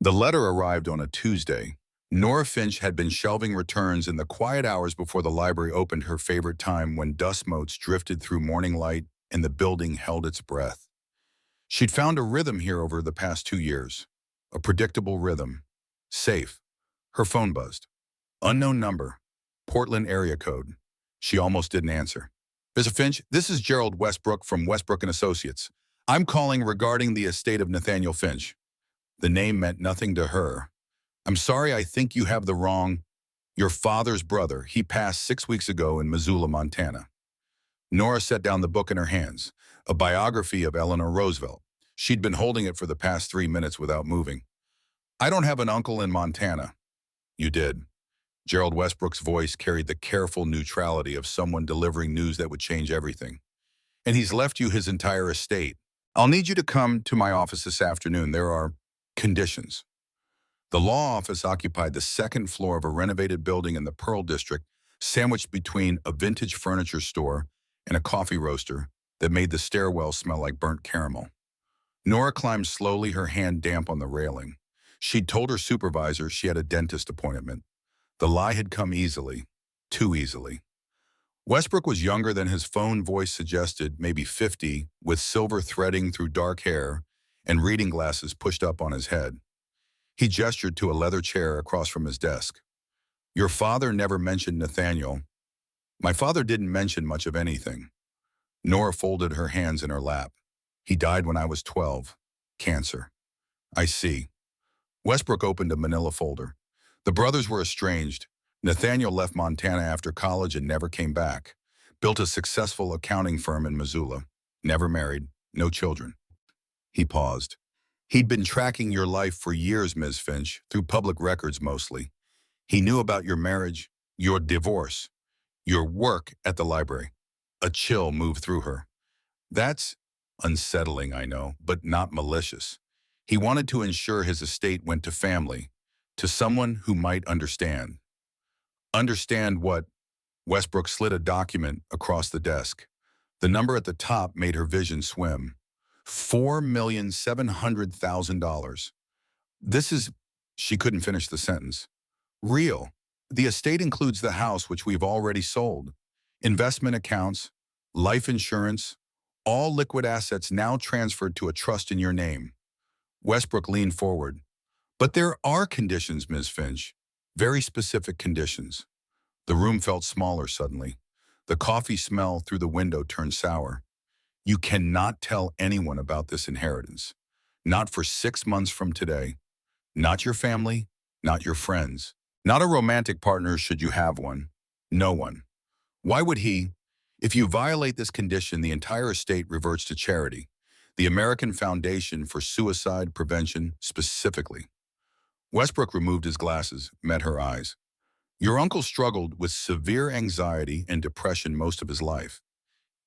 The letter arrived on a Tuesday. Nora Finch had been shelving returns in the quiet hours before the library opened, her favorite time when dust motes drifted through morning light and the building held its breath. She'd found a rhythm here over the past 2 years. A predictable rhythm. Safe. Her phone buzzed. Unknown number. Portland area code. She almost didn't answer. Mr. Finch, this is Gerald Westbrook from Westbrook and Associates. I'm calling regarding the estate of Nathaniel Finch. The name meant nothing to her. I'm sorry, I think you have the wrong. Your father's brother. He passed 6 weeks ago in Missoula, Montana. Nora set down the book in her hands, a biography of Eleanor Roosevelt. She'd been holding it for the past 3 minutes without moving. I don't have an uncle in Montana. You did. Gerald Westbrook's voice carried the careful neutrality of someone delivering news that would change everything. And he's left you his entire estate. I'll need you to come to my office this afternoon. There are conditions. The law office occupied the second floor of a renovated building in the Pearl District, sandwiched between a vintage furniture store and a coffee roaster that made the stairwell smell like burnt caramel. Nora climbed slowly, her hand damp on the railing. She'd told her supervisor she had a dentist appointment. The lie had come easily, too easily. Westbrook was younger than his phone voice suggested, maybe 50, with silver threading through dark hair and reading glasses pushed up on his head. He gestured to a leather chair across from his desk. Your father never mentioned Nathaniel. My father didn't mention much of anything. Nora folded her hands in her lap. He died when I was 12. Cancer. I see. Westbrook opened a manila folder. The brothers were estranged. Nathaniel left Montana after college and never came back. Built a successful accounting firm in Missoula. Never married. No children. He paused. He'd been tracking your life for years, Ms. Finch, through public records mostly. He knew about your marriage, your divorce, your work at the library. A chill moved through her. That's unsettling, I know, but not malicious. He wanted to ensure his estate went to family, to someone who might understand. Understand what? Westbrook slid a document across the desk. The number at the top made her vision swim. $4,700,000. This is, she couldn't finish the sentence. Real. The estate includes the house, which we've already sold. Investment accounts, life insurance, all liquid assets now transferred to a trust in your name. Westbrook leaned forward. But there are conditions, Ms. Finch. Very specific conditions. The room felt smaller suddenly. The coffee smell through the window turned sour. You cannot tell anyone about this inheritance. Not for 6 months from today. Not your family, not your friends. Not a romantic partner should you have one. No one. Why would he? If you violate this condition, the entire estate reverts to charity. The American Foundation for Suicide Prevention specifically. Westbrook removed his glasses, met her eyes. Your uncle struggled with severe anxiety and depression most of his life.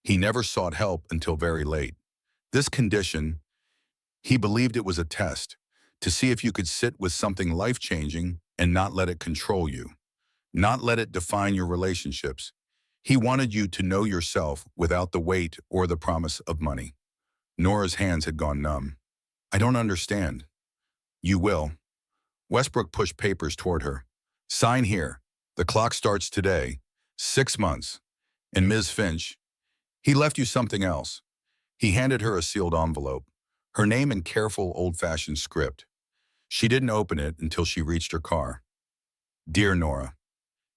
He never sought help until very late. This condition, he believed it was a test, to see if you could sit with something life-changing and not let it control you, not let it define your relationships. He wanted you to know yourself without the weight or the promise of money. Nora's hands had gone numb. I don't understand. You will. Westbrook pushed papers toward her. Sign here. The clock starts today. 6 months. And Ms. Finch, he left you something else. He handed her a sealed envelope, her name in careful old-fashioned script. She didn't open it until she reached her car. Dear Nora,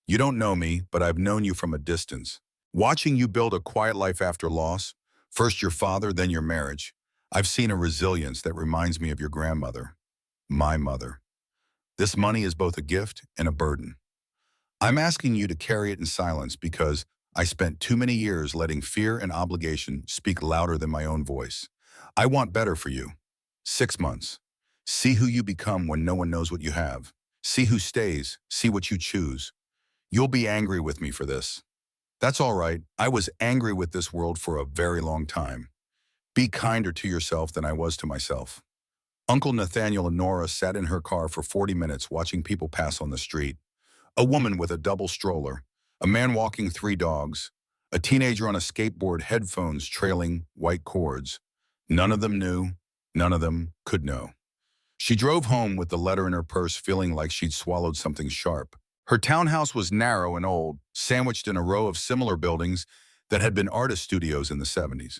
you don't know me, but I've known you from a distance. Watching you build a quiet life after loss, first your father, then your marriage, I've seen a resilience that reminds me of your grandmother, my mother. This money is both a gift and a burden. I'm asking you to carry it in silence because I spent too many years letting fear and obligation speak louder than my own voice. I want better for you. 6 months. See who you become when no one knows what you have. See who stays. See what you choose. You'll be angry with me for this. That's all right. I was angry with this world for a very long time. Be kinder to yourself than I was to myself. Uncle Nathaniel and Nora sat in her car for 40 minutes watching people pass on the street. A woman with a double stroller, a man walking 3 dogs, a teenager on a skateboard, headphones trailing white cords. None of them knew, none of them could know. She drove home with the letter in her purse, feeling like she'd swallowed something sharp. Her townhouse was narrow and old, sandwiched in a row of similar buildings that had been artist studios in the 70s.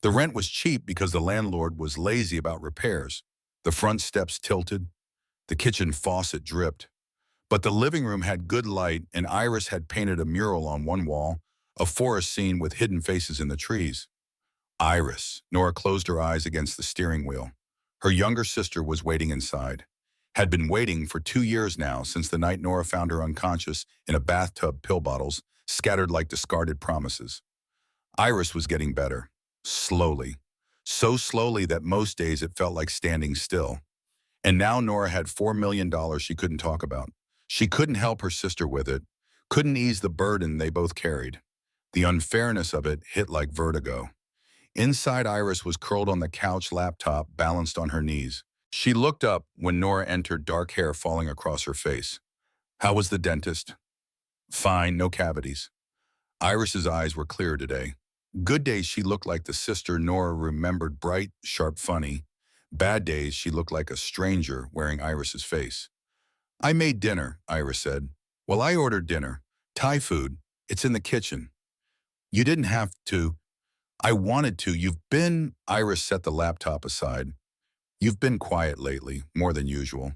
The rent was cheap because the landlord was lazy about repairs. The front steps tilted, the kitchen faucet dripped, but the living room had good light, and Iris had painted a mural on one wall, a forest scene with hidden faces in the trees. Iris. Nora closed her eyes against the steering wheel. Her younger sister was waiting inside. Had been waiting for 2 years now, since the night Nora found her unconscious in a bathtub, pill bottles scattered like discarded promises. Iris was getting better. Slowly. So slowly that most days it felt like standing still. And now Nora had $4 million she couldn't talk about. She couldn't help her sister with it, couldn't ease the burden they both carried. The unfairness of it hit like vertigo. Inside, Iris was curled on the couch, laptop balanced on her knees. She looked up when Nora entered, dark hair falling across her face. "How was the dentist?" "Fine, no cavities." Iris's eyes were clear today. Good days she looked like the sister Nora remembered, bright, sharp, funny. Bad days she looked like a stranger wearing Iris's face. "I made dinner," Iris said. "Well, I ordered dinner. Thai food. It's in the kitchen." "You didn't have to." "I wanted to. Iris set the laptop aside. "You've been quiet lately, more than usual."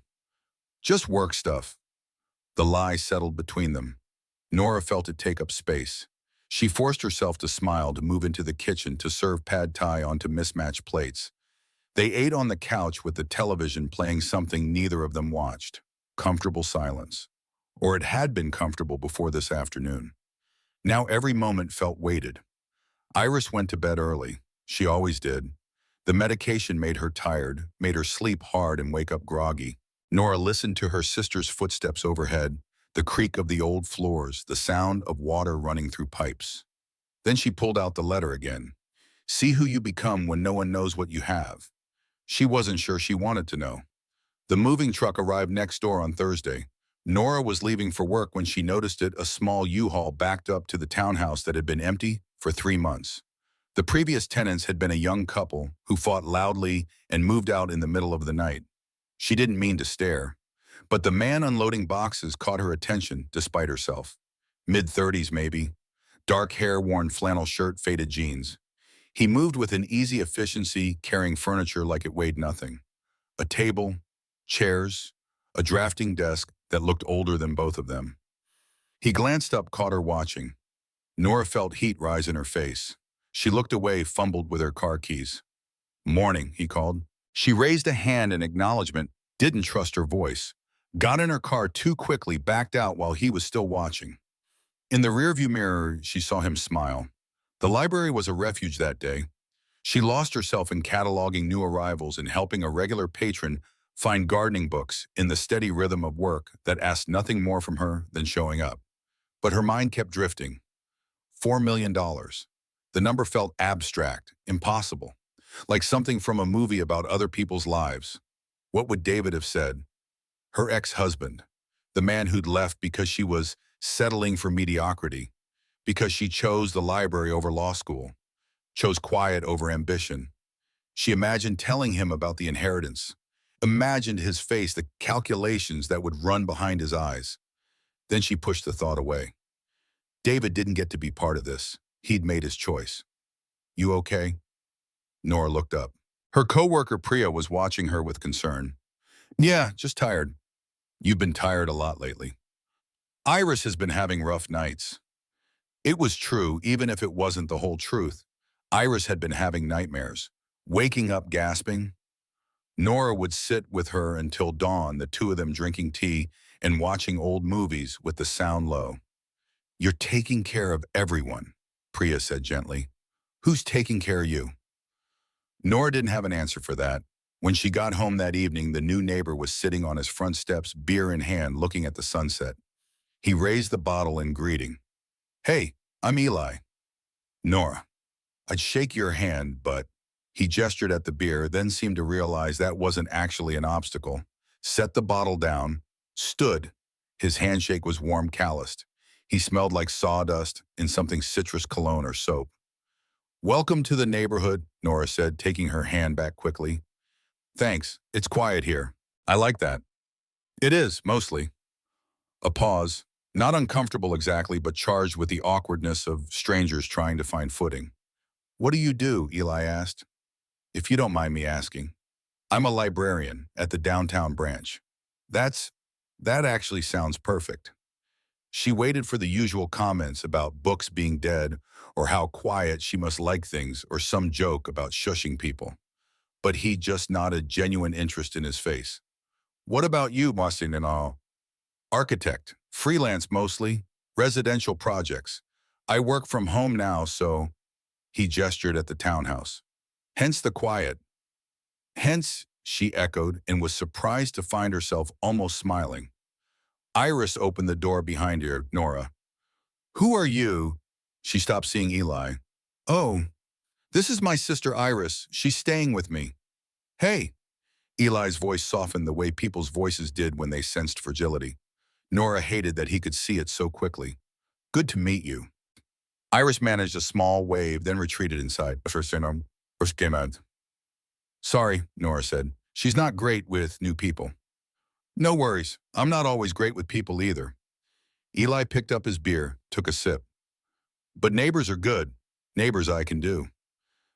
"Just work stuff." The lie settled between them. Nora felt it take up space. She forced herself to smile, to move into the kitchen, to serve pad thai onto mismatched plates. They ate on the couch with the television playing something neither of them watched. Comfortable silence. Or it had been comfortable before this afternoon. Now every moment felt weighted. Iris went to bed early. She always did. The medication made her tired, made her sleep hard and wake up groggy. Nora listened to her sister's footsteps overhead, the creak of the old floors, the sound of water running through pipes. Then she pulled out the letter again. "See who you become when no one knows what you have." She wasn't sure she wanted to know. The moving truck arrived next door on Thursday. Nora was leaving for work when she noticed it, a small U-Haul backed up to the townhouse that had been empty for 3 months. The previous tenants had been a young couple who fought loudly and moved out in the middle of the night. She didn't mean to stare, but the man unloading boxes caught her attention despite herself. Mid-30s maybe, dark hair, worn flannel shirt, faded jeans. He moved with an easy efficiency, carrying furniture like it weighed nothing. A table, chairs, a drafting desk that looked older than both of them. He glanced up, caught her watching. Nora felt heat rise in her face. She looked away, fumbled with her car keys. "Morning," he called. She raised a hand in acknowledgement, didn't trust her voice. Got in her car too quickly, backed out while he was still watching. In the rearview mirror, she saw him smile. The library was a refuge that day. She lost herself in cataloging new arrivals and helping a regular patron find gardening books, in the steady rhythm of work that asked nothing more from her than showing up. But her mind kept drifting. $4 million. The number felt abstract, impossible, like something from a movie about other people's lives. What would David have said? Her ex-husband, the man who'd left because she was settling for mediocrity, because she chose the library over law school, chose quiet over ambition. She imagined telling him about the inheritance, imagined his face, the calculations that would run behind his eyes. Then she pushed the thought away. David didn't get to be part of this. He'd made his choice. "You okay?" Nora looked up. Her coworker Priya was watching her with concern. "Yeah, just tired." "You've been tired a lot lately." "Iris has been having rough nights." It was true, even if it wasn't the whole truth. Iris had been having nightmares, waking up gasping. Nora would sit with her until dawn, the two of them drinking tea and watching old movies with the sound low. "You're taking care of everyone," Priya said gently. "Who's taking care of you?" Nora didn't have an answer for that. When she got home that evening, the new neighbor was sitting on his front steps, beer in hand, looking at the sunset. He raised the bottle in greeting. "Hey, I'm Eli." "Nora, I'd shake your hand, but..." He gestured at the beer, then seemed to realize that wasn't actually an obstacle. Set the bottle down, stood. His handshake was warm, calloused. He smelled like sawdust and something citrus, cologne or soap. "Welcome to the neighborhood," Nora said, taking her hand back quickly. "Thanks, it's quiet here." I like that. It is, mostly. A pause. Not uncomfortable exactly, but charged with the awkwardness of strangers trying to find footing. What do you do? Eli asked. If you don't mind me asking. I'm a librarian at the downtown branch. That's, that actually sounds perfect. She waited for the usual comments about books being dead or how quiet she must like things or some joke about shushing people. But he just nodded genuine interest in his face. What about you, Marcinino? Architect, freelance mostly, residential projects. I work from home now, so he gestured at the townhouse. Hence the quiet. Hence, she echoed and was surprised to find herself almost smiling. Iris opened the door behind her, Nora. Who are you? She stopped seeing Eli. Oh, this is my sister Iris. She's staying with me. Hey. Eli's voice softened the way people's voices did when they sensed fragility. Nora hated that he could see it so quickly. Good to meet you. Iris managed a small wave, then retreated inside. First came out. Sorry, Nora said. She's not great with new people. No worries. I'm not always great with people either. Eli picked up his beer, took a sip. But neighbors are good. Neighbors I can do.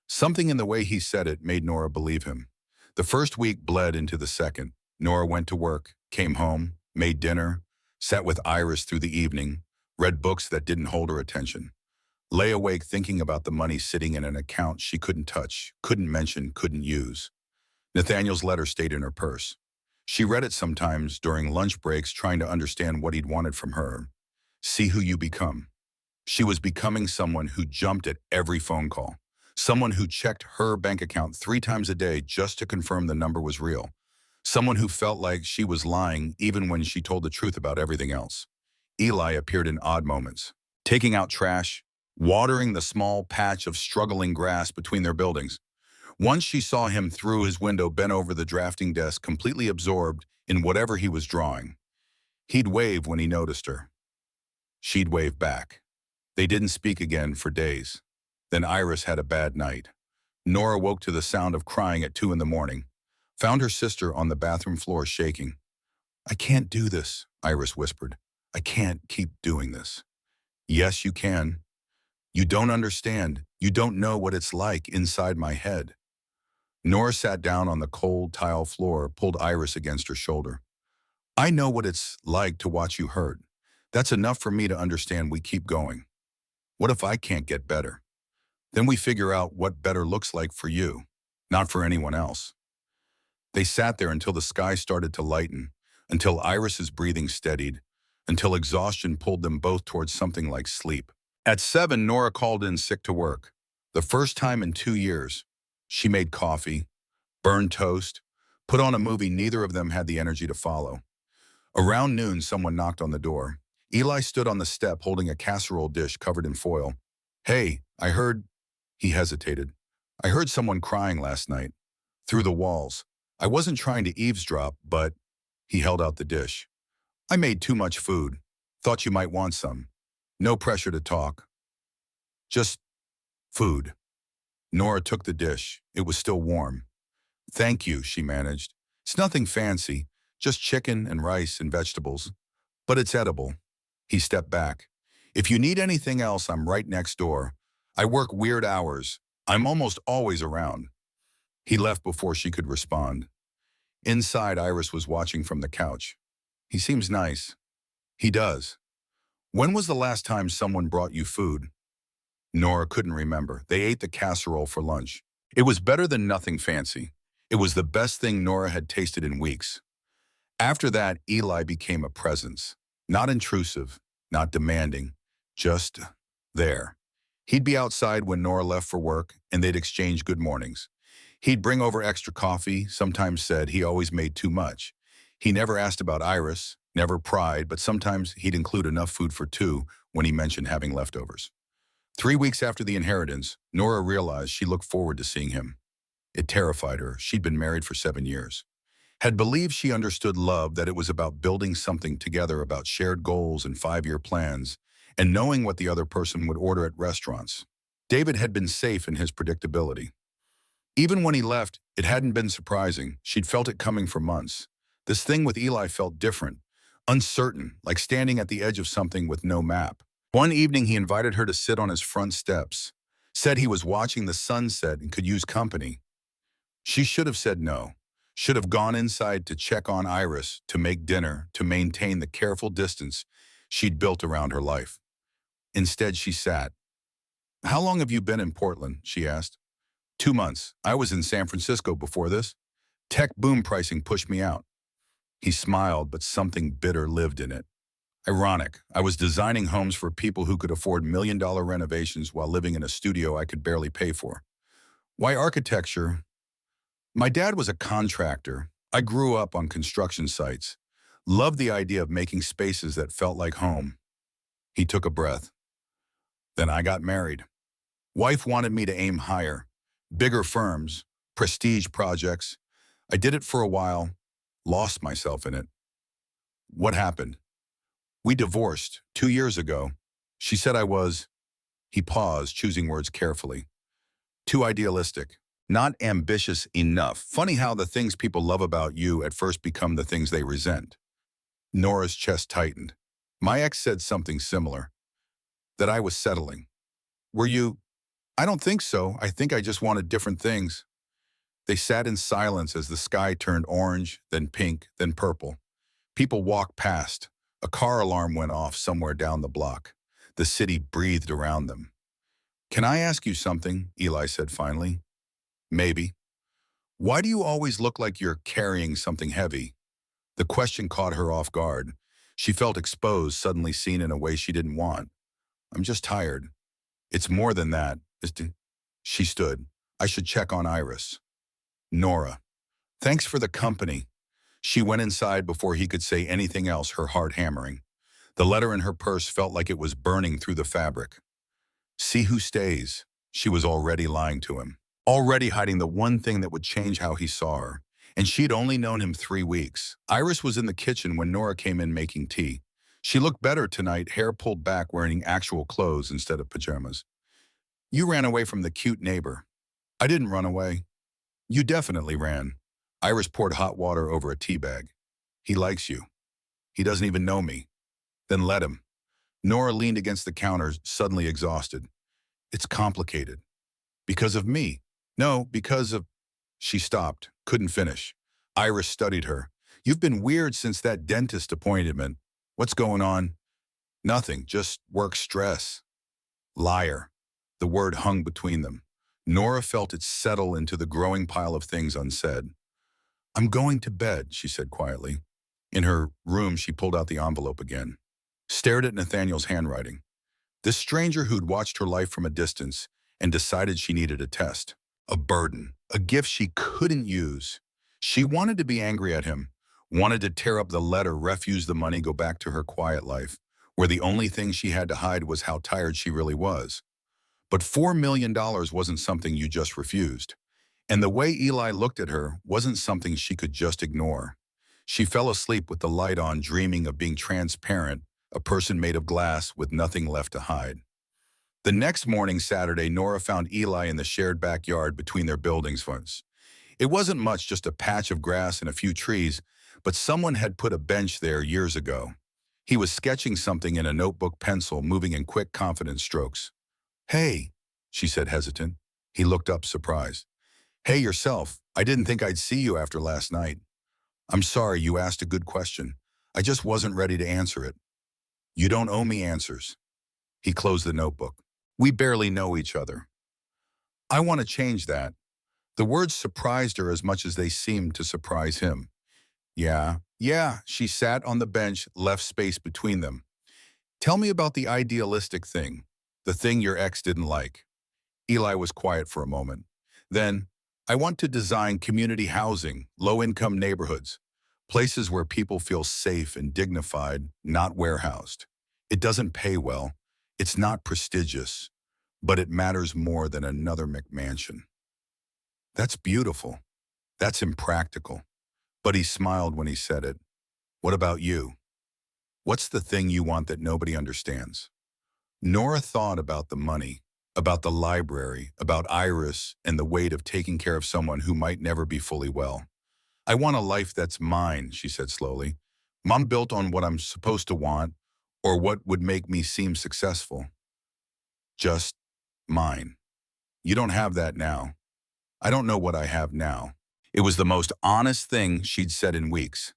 Something in the way he said it made Nora believe him. The first week bled into the second. Nora went to work, came home, made dinner, sat with Iris through the evening, read books that didn't hold her attention. Lay awake thinking about the money sitting in an account she couldn't touch, couldn't mention, couldn't use. Nathaniel's letter stayed in her purse. She read it sometimes during lunch breaks, trying to understand what he'd wanted from her. See who you become. She was becoming someone who jumped at every phone call. Someone who checked her bank account 3 times a day just to confirm the number was real. Someone who felt like she was lying even when she told the truth about everything else. Eli appeared in odd moments, taking out trash, watering the small patch of struggling grass between their buildings. Once she saw him through his window bent over the drafting desk, completely absorbed in whatever he was drawing. He'd wave when he noticed her. She'd wave back. They didn't speak again for days. Then Iris had a bad night. Nora woke to the sound of crying at 2 in the morning, found her sister on the bathroom floor shaking. I can't do this, Iris whispered. I can't keep doing this. Yes, you can. You don't understand. You don't know what it's like inside my head. Nora sat down on the cold tile floor, pulled Iris against her shoulder. I know what it's like to watch you hurt. That's enough for me to understand we keep going. What if I can't get better? Then we figure out what better looks like for you, not for anyone else. They sat there until the sky started to lighten, until Iris's breathing steadied, until exhaustion pulled them both towards something like sleep. At 7, Nora called in sick to work. The first time in 2 years. She made coffee, burned toast, put on a movie neither of them had the energy to follow. Around noon, someone knocked on the door. Eli stood on the step holding a casserole dish covered in foil. Hey, I heard... He hesitated. I heard someone crying last night. Through the walls. I wasn't trying to eavesdrop, but... He held out the dish. I made too much food. Thought you might want some. No pressure to talk. Just... food. Nora took the dish. It was still warm. Thank you, she managed. It's nothing fancy, just chicken and rice and vegetables. But it's edible. He stepped back. If you need anything else, I'm right next door. I work weird hours. I'm almost always around. He left before she could respond. Inside, Iris was watching from the couch. He seems nice. He does. When was the last time someone brought you food? Nora couldn't remember. They ate the casserole for lunch. It was better than nothing fancy. It was the best thing Nora had tasted in weeks. After that, Eli became a presence. Not intrusive, not demanding, just there. He'd be outside when Nora left for work, and they'd exchange good mornings. He'd bring over extra coffee, sometimes said he always made too much. He never asked about Iris, never pried, but sometimes he'd include enough food for 2 when he mentioned having leftovers. 3 weeks after the inheritance, Nora realized she looked forward to seeing him. It terrified her. She'd been married for 7 years. Had believed she understood love, that it was about building something together, about shared goals and 5-year plans, and knowing what the other person would order at restaurants. David had been safe in his predictability. Even when he left, it hadn't been surprising. She'd felt it coming for months. This thing with Eli felt different, uncertain, like standing at the edge of something with no map. One evening, he invited her to sit on his front steps, said he was watching the sunset and could use company. She should have said no, should have gone inside to check on Iris, to make dinner, to maintain the careful distance she'd built around her life. Instead, she sat. "How long have you been in Portland?" she asked. 2 months. I was in San Francisco before this. Tech boom pricing pushed me out. He smiled, but something bitter lived in it. Ironic. I was designing homes for people who could afford million-dollar renovations while living in a studio I could barely pay for. Why architecture? My dad was a contractor. I grew up on construction sites. Loved the idea of making spaces that felt like home. He took a breath. Then I got married. Wife wanted me to aim higher. Bigger firms, prestige projects. I did it for a while, lost myself in it. What happened? We divorced 2 years ago. She said I was, he paused, choosing words carefully, too idealistic, not ambitious enough. Funny how the things people love about you at first become the things they resent. Nora's chest tightened. My ex said something similar, that I was settling. Were you? I don't think so. I think I just wanted different things. They sat in silence as the sky turned orange, then pink, then purple. People walked past. A car alarm went off somewhere down the block. The city breathed around them. "Can I ask you something?" Eli said finally. "Maybe." "Why do you always look like you're carrying something heavy?" The question caught her off guard. She felt exposed, suddenly seen in a way she didn't want. "I'm just tired." "It's more than that." She stood. "I should check on Iris." "Nora, thanks for the company." She went inside before he could say anything else, her heart hammering. The letter in her purse felt like it was burning through the fabric. See who stays. She was already lying to him. Already hiding the one thing that would change how he saw her. And she'd only known him 3 weeks. Iris was in the kitchen when Nora came in making tea. She looked better tonight, hair pulled back, wearing actual clothes instead of pajamas. "You ran away from the cute neighbor." "I didn't run away." "You definitely ran." Iris poured hot water over a tea bag. "He likes you. He doesn't even know me." "Then let him." Nora leaned against the counter, suddenly exhausted. "It's complicated." "Because of me." "No, because of—" She stopped, couldn't finish. Iris studied her. "You've been weird since that dentist appointment. What's going on?" "Nothing, just work stress." Liar. The word hung between them. Nora felt it settle into the growing pile of things unsaid. "I'm going to bed," she said quietly. In her room, she pulled out the envelope again, stared at Nathaniel's handwriting. This stranger who'd watched her life from a distance and decided she needed a test, a burden, a gift she couldn't use. She wanted to be angry at him, wanted to tear up the letter, refuse the money, go back to her quiet life, where the only thing she had to hide was how tired she really was. But $4 million wasn't something you just refused. And the way Eli looked at her wasn't something she could just ignore. She fell asleep with the light on, dreaming of being transparent, a person made of glass with nothing left to hide. The next morning, Saturday, Nora found Eli in the shared backyard between their buildings once. It wasn't much, just a patch of grass and a few trees, but someone had put a bench there years ago. He was sketching something in a notebook pencil, moving in quick, confident strokes. "Hey," she said, hesitant. He looked up, surprised. "Hey, yourself. I didn't think I'd see you after last night." "I'm sorry, you asked a good question. I just wasn't ready to answer it." "You don't owe me answers." He closed the notebook. "We barely know each other." "I want to change that." The words surprised her as much as they seemed to surprise him. Yeah. She sat on the bench, left space between them. "Tell me about the idealistic thing, the thing your ex didn't like." Eli was quiet for a moment. Then, "I want to design community housing, low-income neighborhoods, places where people feel safe and dignified, not warehoused. It doesn't pay well. It's not prestigious, but it matters more than another McMansion." That's beautiful. That's impractical. But he smiled when he said it. "What about you? What's the thing you want that nobody understands?" Nora thought about the money, about the library, about Iris, and the weight of taking care of someone who might never be fully well. I want a life that's mine, she said slowly. Mom built on what I'm supposed to want or what would make me seem successful. Just mine. You don't have that now. I don't know what I have now. It was the most honest thing she'd said in weeks.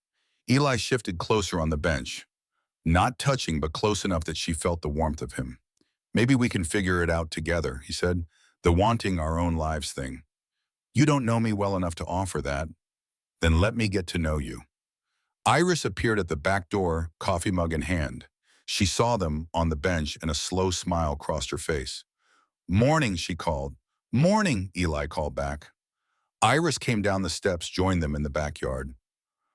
Eli shifted closer on the bench, not touching but close enough that she felt the warmth of him. Maybe we can figure it out together, he said, the wanting our own lives thing. You don't know me well enough to offer that. Then let me get to know you. Iris appeared at the back door, coffee mug in hand. She saw them on the bench and a slow smile crossed her face. Morning, she called. Morning, Eli called back. Iris came down the steps, joined them in the backyard.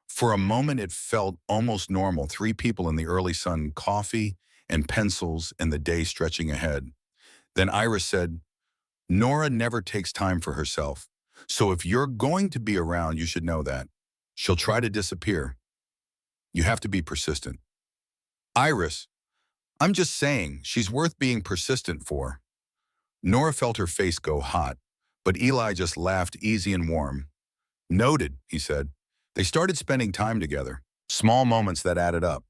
For a moment, it felt almost normal. Three people in the early sun, coffee and pencils, and the day stretching ahead. Then Iris said, Nora never takes time for herself. So if you're going to be around, you should know that. She'll try to disappear. You have to be persistent. Iris, I'm just saying, she's worth being persistent for. Nora felt her face go hot, but Eli just laughed easy and warm. Noted, he said. They started spending time together. Small moments that added up.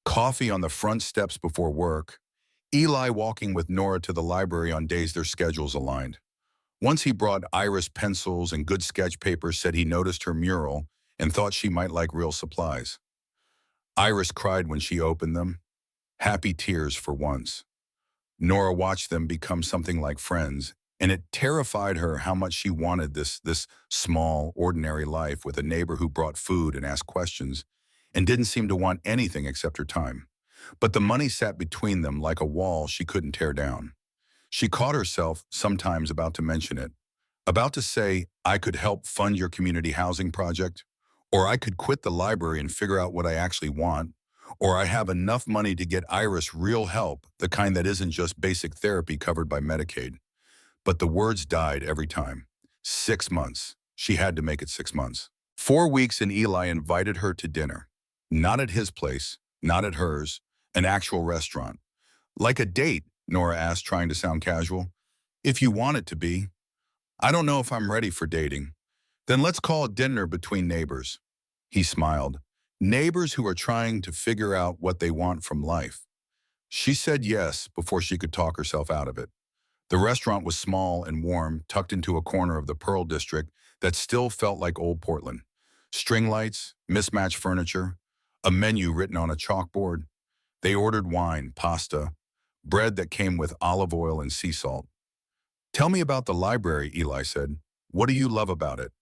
Coffee on the front steps before work. Eli walking with Nora to the library on days their schedules aligned. Once he brought Iris pencils and good sketch paper, said he noticed her mural and thought she might like real supplies. Iris cried when she opened them. Happy tears for once. Nora watched them become something like friends, and it terrified her how much she wanted this small, ordinary life with a neighbor who brought food and asked questions and didn't seem to want anything except her time. But the money sat between them like a wall she couldn't tear down. She caught herself sometimes about to mention it, about to say, I could help fund your community housing project, or I could quit the library and figure out what I actually want, or I have enough money to get Iris real help, the kind that isn't just basic therapy covered by Medicaid. But the words died every time. 6 months. She had to make it 6 months. 4 weeks and Eli invited her to dinner. Not at his place, not at hers, an actual restaurant. Like a date, Nora asked, trying to sound casual. If you want it to be. I don't know if I'm ready for dating. Then let's call it dinner between neighbors. He smiled. Neighbors who are trying to figure out what they want from life. She said yes before she could talk herself out of it. The restaurant was small and warm, tucked into a corner of the Pearl District that still felt like old Portland. String lights, mismatched furniture, a menu written on a chalkboard. They ordered wine, pasta, bread that came with olive oil and sea salt. Tell me about the library, Eli said. What do you love about it?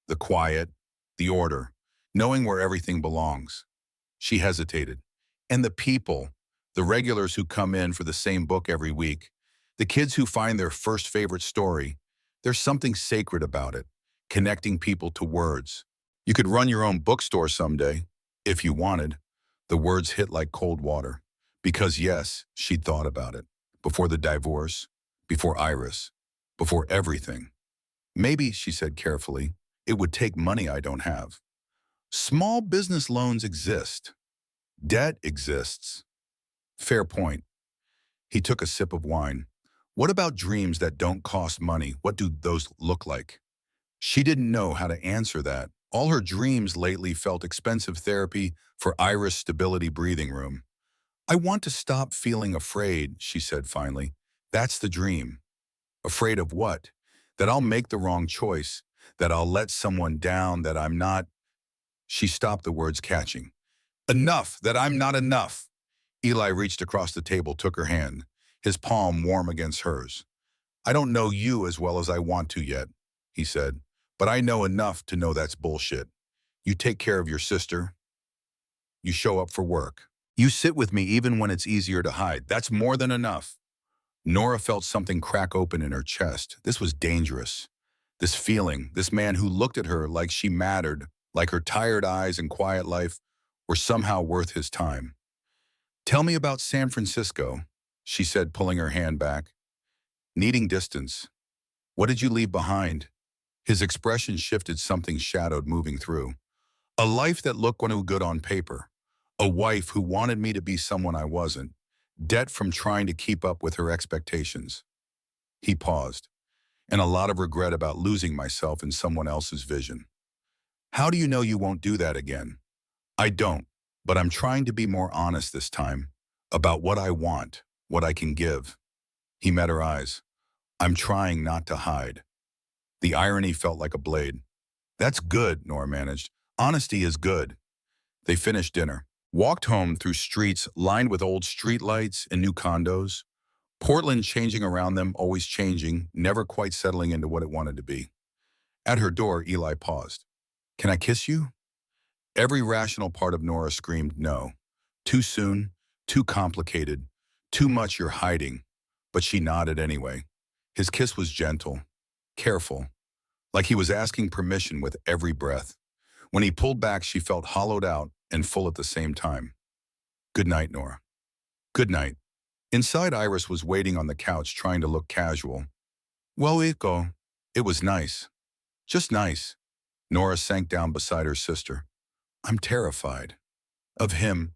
The quiet, the order, knowing where everything belongs. She hesitated. And the people, the regulars who come in for the same book every week, the kids who find their first favorite story, there's something sacred about it, connecting people to words. You could run your own bookstore someday, if you wanted. The words hit like cold water. Because yes, she'd thought about it. Before the divorce, before Iris, before everything. Maybe, she said carefully, it would take money I don't have. Small business loans exist. Debt exists. Fair point. He took a sip of wine. What about dreams that don't cost money? What do those look like? She didn't know how to answer that. All her dreams lately felt expensive therapy for Iris' stability breathing room. I want to stop feeling afraid, she said finally. That's the dream. Afraid of what? That I'll make the wrong choice, that I'll let someone down, that I'm not. She stopped, the words catching. Enough, that I'm not enough. Eli reached across the table, took her hand, his palm warm against hers. I don't know you as well as I want to yet, he said, but I know enough to know that's bullshit. You take care of your sister. You show up for work. You sit with me even when it's easier to hide. That's more than enough. Nora felt something crack open in her chest. This was dangerous. This feeling, this man who looked at her like she mattered, like her tired eyes and quiet life were somehow worth his time. Tell me about San Francisco, she said, pulling her hand back. Needing distance. What did you leave behind? His expression shifted, something shadowed moving through. A life that looked no good on paper. A wife who wanted me to be someone I wasn't. Debt from trying to keep up with her expectations. He paused, and a lot of regret about losing myself in someone else's vision. How do you know you won't do that again? I don't, but I'm trying to be more honest this time about what I want, what I can give. He met her eyes. I'm trying not to hide. The irony felt like a blade. That's good, Nora managed. Honesty is good. They finished dinner, walked home through streets lined with old streetlights and new condos. Portland changing around them, always changing, never quite settling into what it wanted to be. At her door, Eli paused. Can I kiss you? Every rational part of Nora screamed no. Too soon, too complicated, too much you're hiding. But she nodded anyway. His kiss was gentle, careful, like he was asking permission with every breath. When he pulled back, she felt hollowed out and full at the same time. Good night, Nora. Good night. Inside, Iris was waiting on the couch trying to look casual. Well, Iko, it was nice. Just nice. Nora sank down beside her sister. I'm terrified. Of him.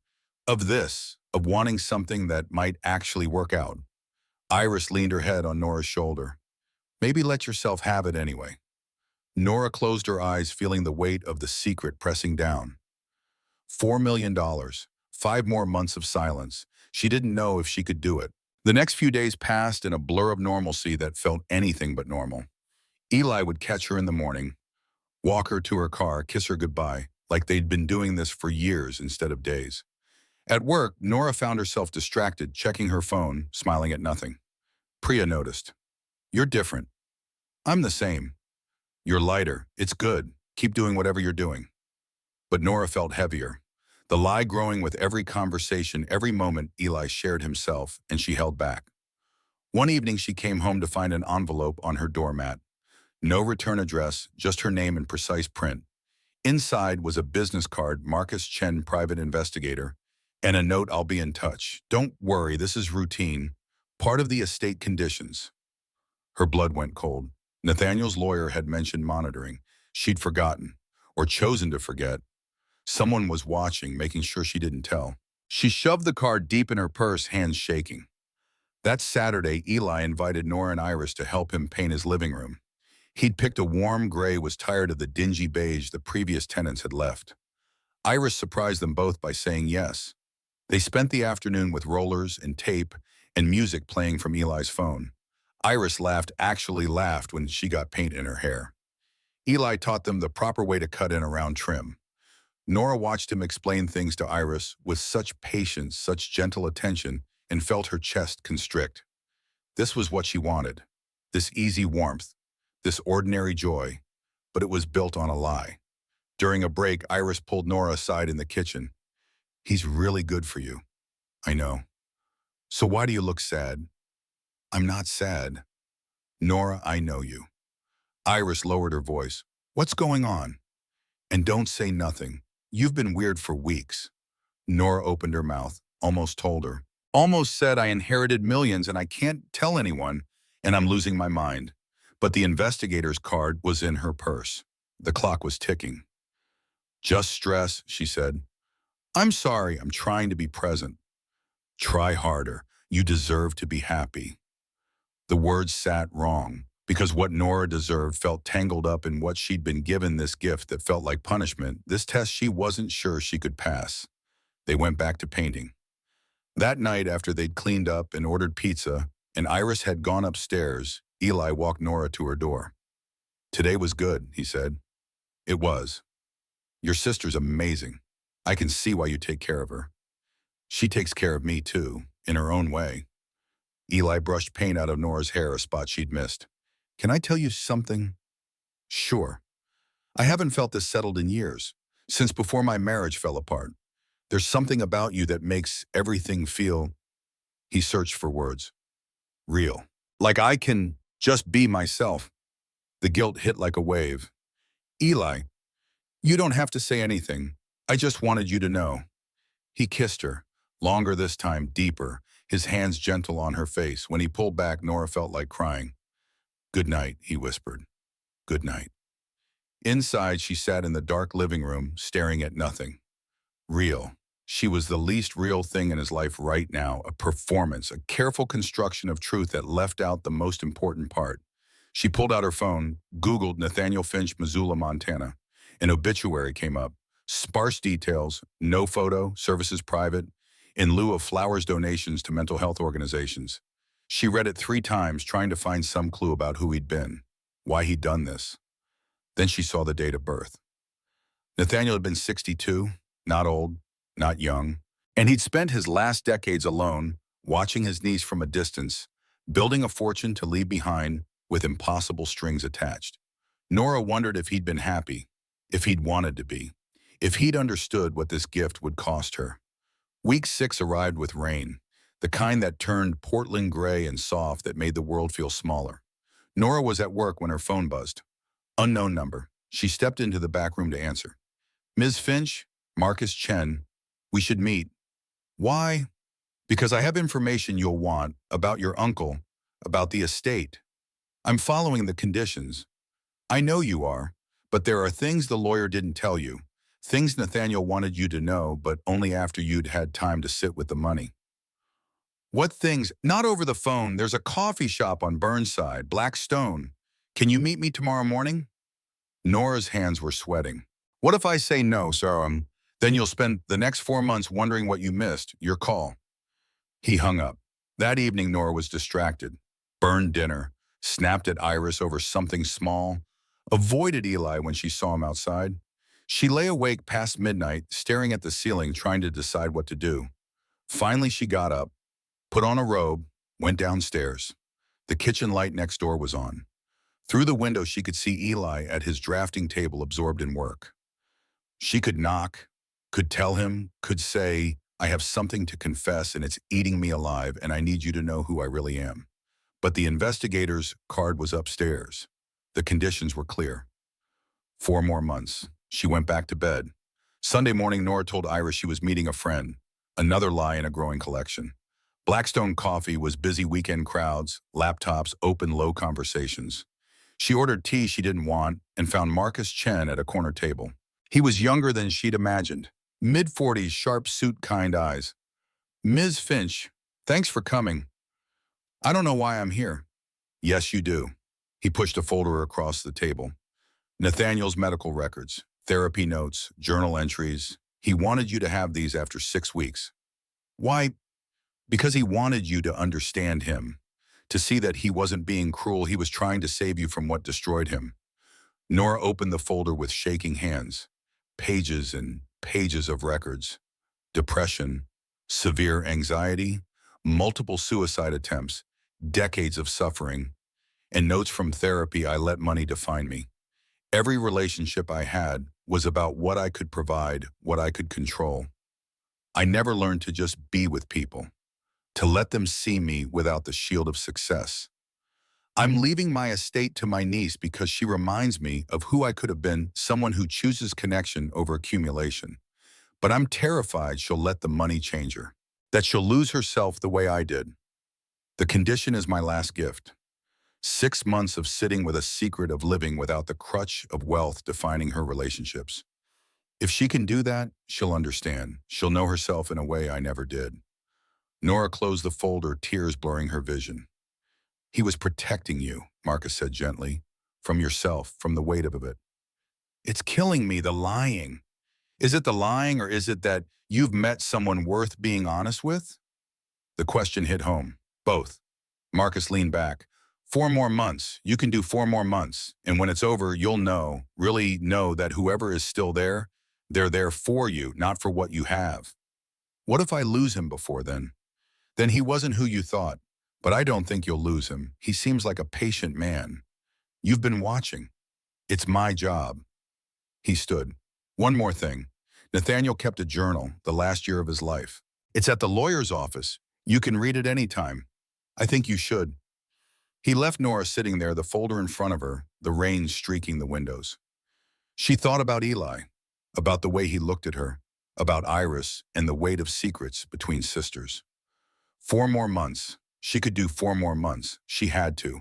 Of this. Of wanting something that might actually work out. Iris leaned her head on Nora's shoulder. Maybe let yourself have it anyway. Nora closed her eyes, feeling the weight of the secret pressing down. $4 million. 5 more months of silence. She didn't know if she could do it. The next few days passed in a blur of normalcy that felt anything but normal. Eli would catch her in the morning, walk her to her car, kiss her goodbye, like they'd been doing this for years instead of days. At work, Nora found herself distracted, checking her phone, smiling at nothing. Priya noticed. You're different. I'm the same. You're lighter. It's good. Keep doing whatever you're doing. But Nora felt heavier. The lie growing with every conversation, every moment Eli shared himself, and she held back. One evening she came home to find an envelope on her doormat. No return address, just her name in precise print. Inside was a business card, Marcus Chen, private investigator, and a note, I'll be in touch. Don't worry, this is routine. Part of the estate conditions. Her blood went cold. Nathaniel's lawyer had mentioned monitoring. She'd forgotten, or chosen to forget. Someone was watching, making sure she didn't tell. She shoved the card deep in her purse, hands shaking. That Saturday, Eli invited Nora and Iris to help him paint his living room. He'd picked a warm gray, was tired of the dingy beige the previous tenants had left. Iris surprised them both by saying yes. They spent the afternoon with rollers and tape and music playing from Eli's phone. Iris actually laughed when she got paint in her hair. Eli taught them the proper way to cut in around trim. Nora watched him explain things to Iris with such patience, such gentle attention, and felt her chest constrict. This was what she wanted. This easy warmth. This ordinary joy. But it was built on a lie. During a break, Iris pulled Nora aside in the kitchen. He's really good for you. I know. So why do you look sad? I'm not sad. Nora, I know you. Iris lowered her voice. What's going on? And don't say nothing. You've been weird for weeks. Nora opened her mouth, almost told her. Almost said I inherited millions and I can't tell anyone, and I'm losing my mind. But the investigator's card was in her purse. The clock was ticking. Just stress, she said. I'm sorry, I'm trying to be present. Try harder. You deserve to be happy. The words sat wrong, because what Nora deserved felt tangled up in what she'd been given, this gift that felt like punishment, this test she wasn't sure she could pass. They went back to painting. That night, after they'd cleaned up and ordered pizza, and Iris had gone upstairs, Eli walked Nora to her door. Today was good, he said. It was. Your sister's amazing. I can see why you take care of her. She takes care of me too, in her own way. Eli brushed paint out of Nora's hair, a spot she'd missed. Can I tell you something? Sure. I haven't felt this settled in years, since before my marriage fell apart. There's something about you that makes everything feel, he searched for words, real. Like I can just be myself. The guilt hit like a wave. Eli, you don't have to say anything. I just wanted you to know. He kissed her, longer this time, deeper, his hands gentle on her face. When he pulled back, Nora felt like crying. Good night, he whispered. Good night. Inside, she sat in the dark living room, staring at nothing. Real. She was the least real thing in his life right now, a performance, a careful construction of truth that left out the most important part. She pulled out her phone, Googled Nathaniel Finch, Missoula, Montana, An obituary came up. Sparse details, no photo, services private, in lieu of flowers donations to mental health organizations. She read it 3 times, trying to find some clue about who he'd been, why he'd done this. Then she saw the date of birth. Nathaniel had been 62, not old, not young, and he'd spent his last decades alone, watching his niece from a distance, building a fortune to leave behind with impossible strings attached. Nora wondered if he'd been happy, if he'd wanted to be, if he'd understood what this gift would cost her. Week 6 arrived with rain, the kind that turned Portland gray and soft that made the world feel smaller. Nora was at work when her phone buzzed. Unknown number. She stepped into the back room to answer. Ms. Finch, Marcus Chen, we should meet. Why? Because I have information you'll want about your uncle, about the estate. I'm following the conditions. I know you are, but there are things the lawyer didn't tell you, things Nathaniel wanted you to know, but only after you'd had time to sit with the money. What things? Not over the phone. There's a coffee shop on Burnside, Black Stone. Can you meet me tomorrow morning? Nora's hands were sweating. What if I say no, sir? Then you'll spend the next 4 months wondering what you missed, your call. He hung up. That evening, Nora was distracted. Burned dinner, snapped at Iris over something small, avoided Eli when she saw him outside. She lay awake past midnight, staring at the ceiling, trying to decide what to do. Finally, she got up, put on a robe, went downstairs. The kitchen light next door was on. Through the window, she could see Eli at his drafting table, absorbed in work. She could knock, could tell him, could say, I have something to confess and it's eating me alive and I need you to know who I really am. But the investigator's card was upstairs. The conditions were clear. 4 more months. She went back to bed. Sunday morning, Nora told Iris she was meeting a friend. Another lie in a growing collection. Blackstone Coffee was busy weekend crowds, laptops, open, low conversations. She ordered tea she didn't want and found Marcus Chen at a corner table. He was younger than she'd imagined. Mid-40s, sharp suit, kind eyes. Ms. Finch, thanks for coming. I don't know why I'm here. Yes, you do. He pushed a folder across the table. Nathaniel's medical records, therapy notes, journal entries. He wanted you to have these after 6 weeks. Why? Because he wanted you to understand him, to see that he wasn't being cruel. He was trying to save you from what destroyed him. Nora opened the folder with shaking hands. Pages and pages of records. Depression, severe anxiety, multiple suicide attempts, decades of suffering, and notes from therapy I let money define me. Every relationship I had was about what I could provide, what I could control. I never learned to just be with people, to let them see me without the shield of success. I'm leaving my estate to my niece because she reminds me of who I could have been, someone who chooses connection over accumulation. But I'm terrified she'll let the money change her, that she'll lose herself the way I did. The condition is my last gift. 6 months of sitting with a secret of living without the crutch of wealth defining her relationships. If she can do that, she'll understand. She'll know herself in a way I never did. Nora closed the folder, tears blurring her vision. He was protecting you, Marcus said gently, from yourself, from the weight of it. It's killing me, the lying. Is it the lying or is it that you've met someone worth being honest with? The question hit home. Both. Marcus leaned back. 4 more months. You can do 4 more months. And when it's over, you'll know, really know that whoever is still there, they're there for you, not for what you have. What if I lose him before then? Then he wasn't who you thought. But I don't think you'll lose him. He seems like a patient man. You've been watching. It's my job. He stood. One more thing. Nathaniel kept a journal, the last year of his life. It's at the lawyer's office. You can read it anytime. I think you should. He left Nora sitting there, the folder in front of her, the rain streaking the windows. She thought about Eli, about the way he looked at her, about Iris and the weight of secrets between sisters. 4 more months. She could do 4 more months. She had to.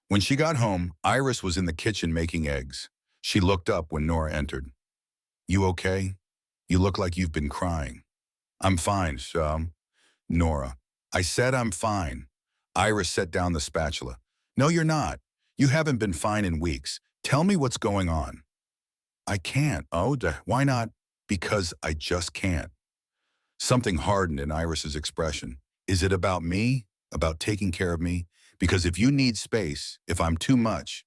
When she got home, Iris was in the kitchen making eggs. She looked up when Nora entered. You okay? You look like you've been crying. I'm fine, Nora. I said I'm fine. Iris set down the spatula. No, you're not. You haven't been fine in weeks. Tell me what's going on. I can't. Oh, why not? Because I just can't. Something hardened in Iris's expression. Is it about me? About taking care of me? Because if you need space, if I'm too much,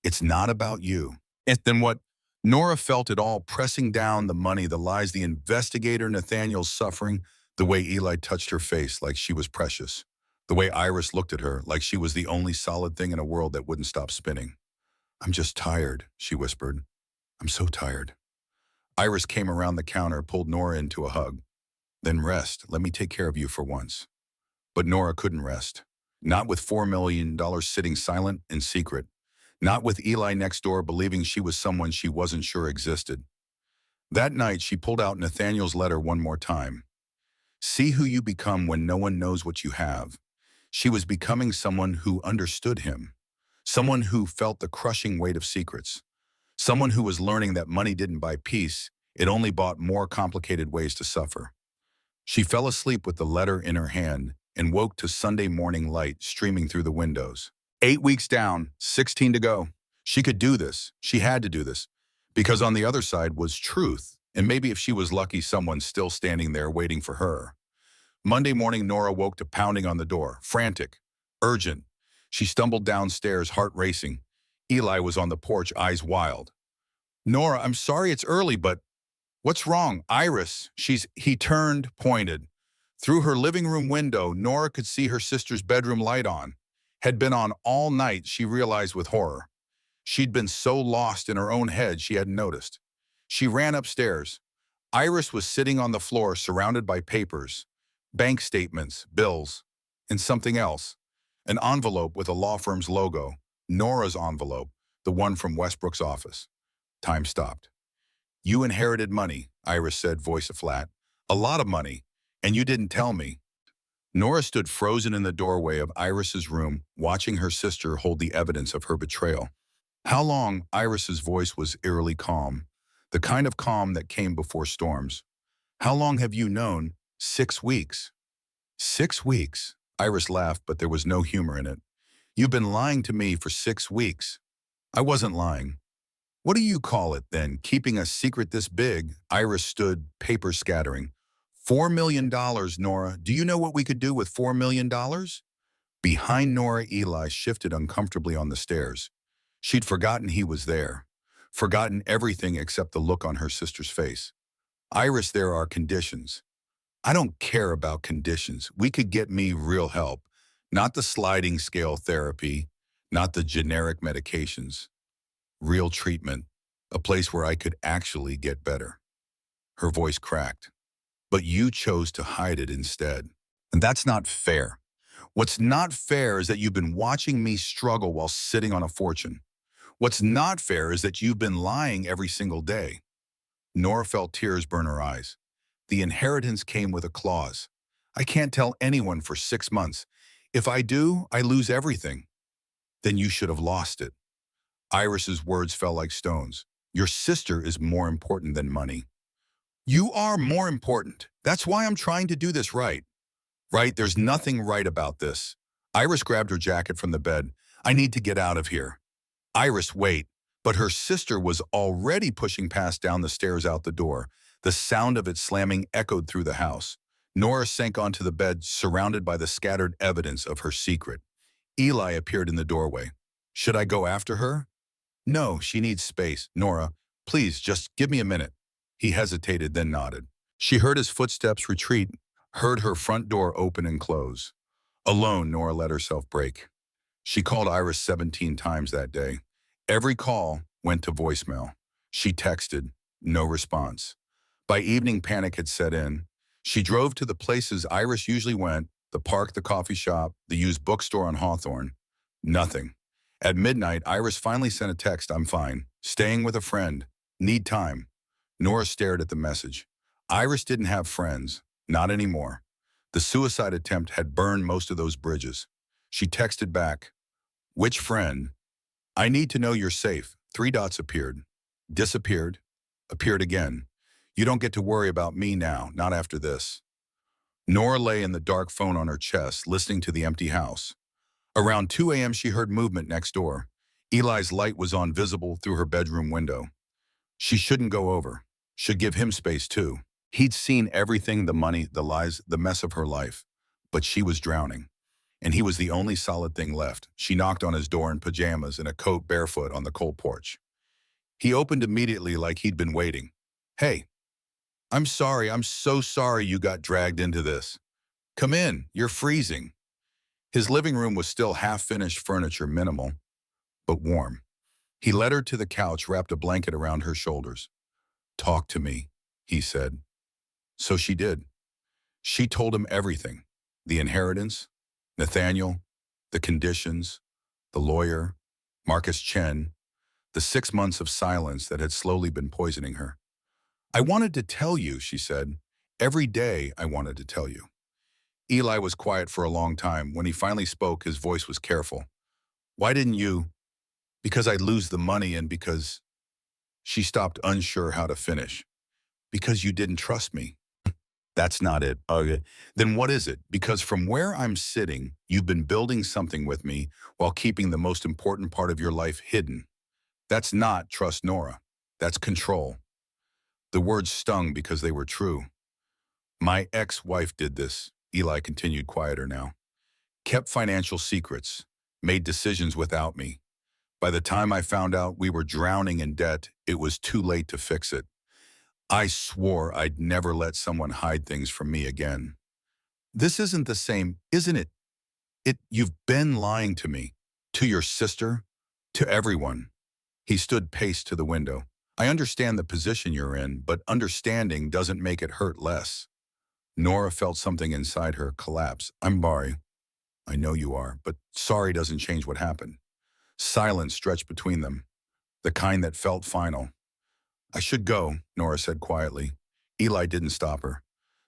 it's not about you. And then what? Nora felt it all pressing down the money, the lies, the investigator, Nathaniel's suffering, the way Eli touched her face like she was precious, the way Iris looked at her like she was the only solid thing in a world that wouldn't stop spinning. I'm just tired, she whispered. I'm so tired. Iris came around the counter, pulled Nora into a hug. Then rest. Let me take care of you for once. But Nora couldn't rest. Not with $4 million sitting silent in secret. Not with Eli next door believing she was someone she wasn't sure existed. That night, she pulled out Nathaniel's letter one more time. See who you become when no one knows what you have. She was becoming someone who understood him. Someone who felt the crushing weight of secrets. Someone who was learning that money didn't buy peace, it only bought more complicated ways to suffer. She fell asleep with the letter in her hand and woke to Sunday morning light streaming through the windows. 8 weeks down, 16 to go. She could do this. She had to do this. Because on the other side was truth, and maybe if she was lucky, someone still standing there waiting for her. Monday morning, Nora woke to pounding on the door, frantic, urgent. She stumbled downstairs, heart racing. Eli was on the porch, eyes wild. Nora, I'm sorry it's early, but what's wrong? Iris, he turned, pointed. Through her living room window, Nora could see her sister's bedroom light on. Had been on all night, she realized with horror. She'd been so lost in her own head she hadn't noticed. She ran upstairs. Iris was sitting on the floor surrounded by papers, bank statements, bills, and something else. An envelope with a law firm's logo, Nora's envelope, the one from Westbrook's office. Time stopped. You inherited money, Iris said, voice flat. A lot of money, and you didn't tell me. Nora stood frozen in the doorway of Iris's room, watching her sister hold the evidence of her betrayal. How long? Iris's voice was eerily calm, the kind of calm that came before storms. How long have you known? 6 weeks. 6 weeks. Iris laughed, but there was no humor in it. You've been lying to me for 6 weeks. I wasn't lying. What do you call it, then, keeping a secret this big? Iris stood, paper scattering. $4 million, Nora. Do you know what we could do with $4 million? Behind Nora, Eli shifted uncomfortably on the stairs. She'd forgotten he was there. Forgotten everything except the look on her sister's face. Iris, there are conditions. I don't care about conditions. We could get me real help. Not the sliding scale therapy, not the generic medications. Real treatment, a place where I could actually get better. Her voice cracked. But you chose to hide it instead. And that's not fair. What's not fair is that you've been watching me struggle while sitting on a fortune. What's not fair is that you've been lying every single day. Nora felt tears burn her eyes. The inheritance came with a clause. I can't tell anyone for 6 months. If I do, I lose everything. Then you should have lost it. Iris's words fell like stones. Your sister is more important than money. You are more important. That's why I'm trying to do this right. Right? There's nothing right about this. Iris grabbed her jacket from the bed. I need to get out of here. Iris, wait. But her sister was already pushing past down the stairs out the door. The sound of it slamming echoed through the house. Nora sank onto the bed, surrounded by the scattered evidence of her secret. Eli appeared in the doorway. Should I go after her? No, she needs space. Nora, please, just give me a minute. He hesitated, then nodded. She heard his footsteps retreat, heard her front door open and close. Alone, Nora let herself break. She called Iris 17 times that day. Every call went to voicemail. She texted, no response. By evening, panic had set in. She drove to the places Iris usually went, the park, the coffee shop, the used bookstore on Hawthorne. Nothing. At midnight, Iris finally sent a text, I'm fine. Staying with a friend. Need time. Nora stared at the message. Iris didn't have friends. Not anymore. The suicide attempt had burned most of those bridges. She texted back, which friend? I need to know you're safe. 3 dots appeared. Disappeared. Appeared again. You don't get to worry about me now, not after this. Nora lay in the dark, phone on her chest, listening to the empty house. Around 2 a.m. she heard movement next door. Eli's light was on, visible through her bedroom window. She shouldn't go over. Should give him space too. He'd seen everything, the money, the lies, the mess of her life. But she was drowning. And he was the only solid thing left. She knocked on his door in pajamas and a coat, barefoot on the cold porch. He opened immediately like he'd been waiting. "Hey, I'm sorry. I'm so sorry you got dragged into this. Come in. You're freezing." His living room was still half-finished furniture, minimal, but warm. He led her to the couch, wrapped a blanket around her shoulders. "Talk to me," he said. So she did. She told him everything. The inheritance, Nathaniel, the conditions, the lawyer, Marcus Chen, the 6 months of silence that had slowly been poisoning her. "I wanted to tell you," she said. "Every day I wanted to tell you." Eli was quiet for a long time. When he finally spoke, his voice was careful. "Why didn't you?" "Because I'd lose the money and because—" She stopped, unsure how to finish. "Because you didn't trust me." "That's not it." "Okay. Then what is it?" "Because from where I'm sitting, you've been building something with me while keeping the most important part of your life hidden. That's not trust, Nora. That's control." The words stung because they were true. "My ex-wife did this," Eli continued, quieter now. "Kept financial secrets, made decisions without me. By the time I found out we were drowning in debt, it was too late to fix it. I swore I'd never let someone hide things from me again." "This isn't the same, isn't it? You've been lying to me, to your sister, to everyone." He stood paced to the window. "I understand the position you're in, but understanding doesn't make it hurt less." Nora felt something inside her collapse. "I'm sorry." "I know you are, but sorry doesn't change what happened." Silence stretched between them, the kind that felt final. "I should go," Nora said quietly. Eli didn't stop her.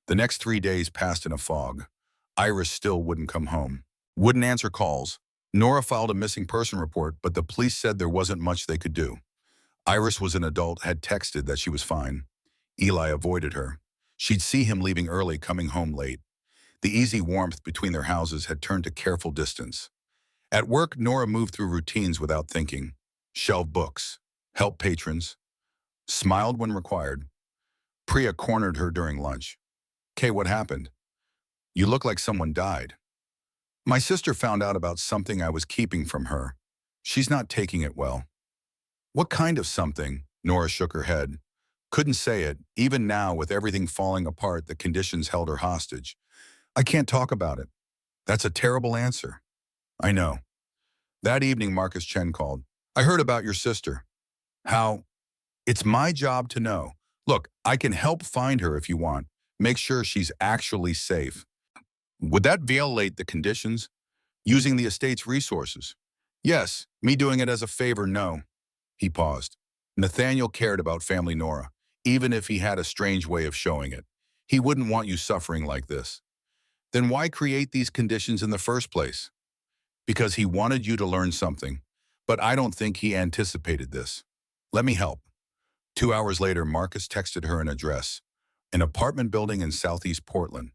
The next 3 days passed in a fog. Iris still wouldn't come home, wouldn't answer calls. Nora filed a missing person report, but the police said there wasn't much they could do. Iris was an adult, had texted that she was fine. Eli avoided her. She'd see him leaving early, coming home late. The easy warmth between their houses had turned to careful distance. At work, Nora moved through routines without thinking. Shelved books, helped patrons, smiled when required. Priya cornered her during lunch. "Kay, what happened? You look like someone died." "My sister found out about something I was keeping from her. She's not taking it well." "What kind of something?" Nora shook her head. Couldn't say it. Even now, with everything falling apart, the conditions held her hostage. "I can't talk about it." "That's a terrible answer." "I know." That evening, Marcus Chen called. "I heard about your sister." "How?" "It's my job to know. Look, I can help find her if you want. Make sure she's actually safe." "Would that violate the conditions? Using the estate's resources?" "Yes. Me doing it as a favor, no." He paused. Nathaniel cared about family Nora, even if he had a strange way of showing it. He wouldn't want you suffering like this. "Then why create these conditions in the first place?" "Because he wanted you to learn something. But I don't think he anticipated this. Let me help." 2 hours later, Marcus texted her an address, an apartment building in southeast Portland.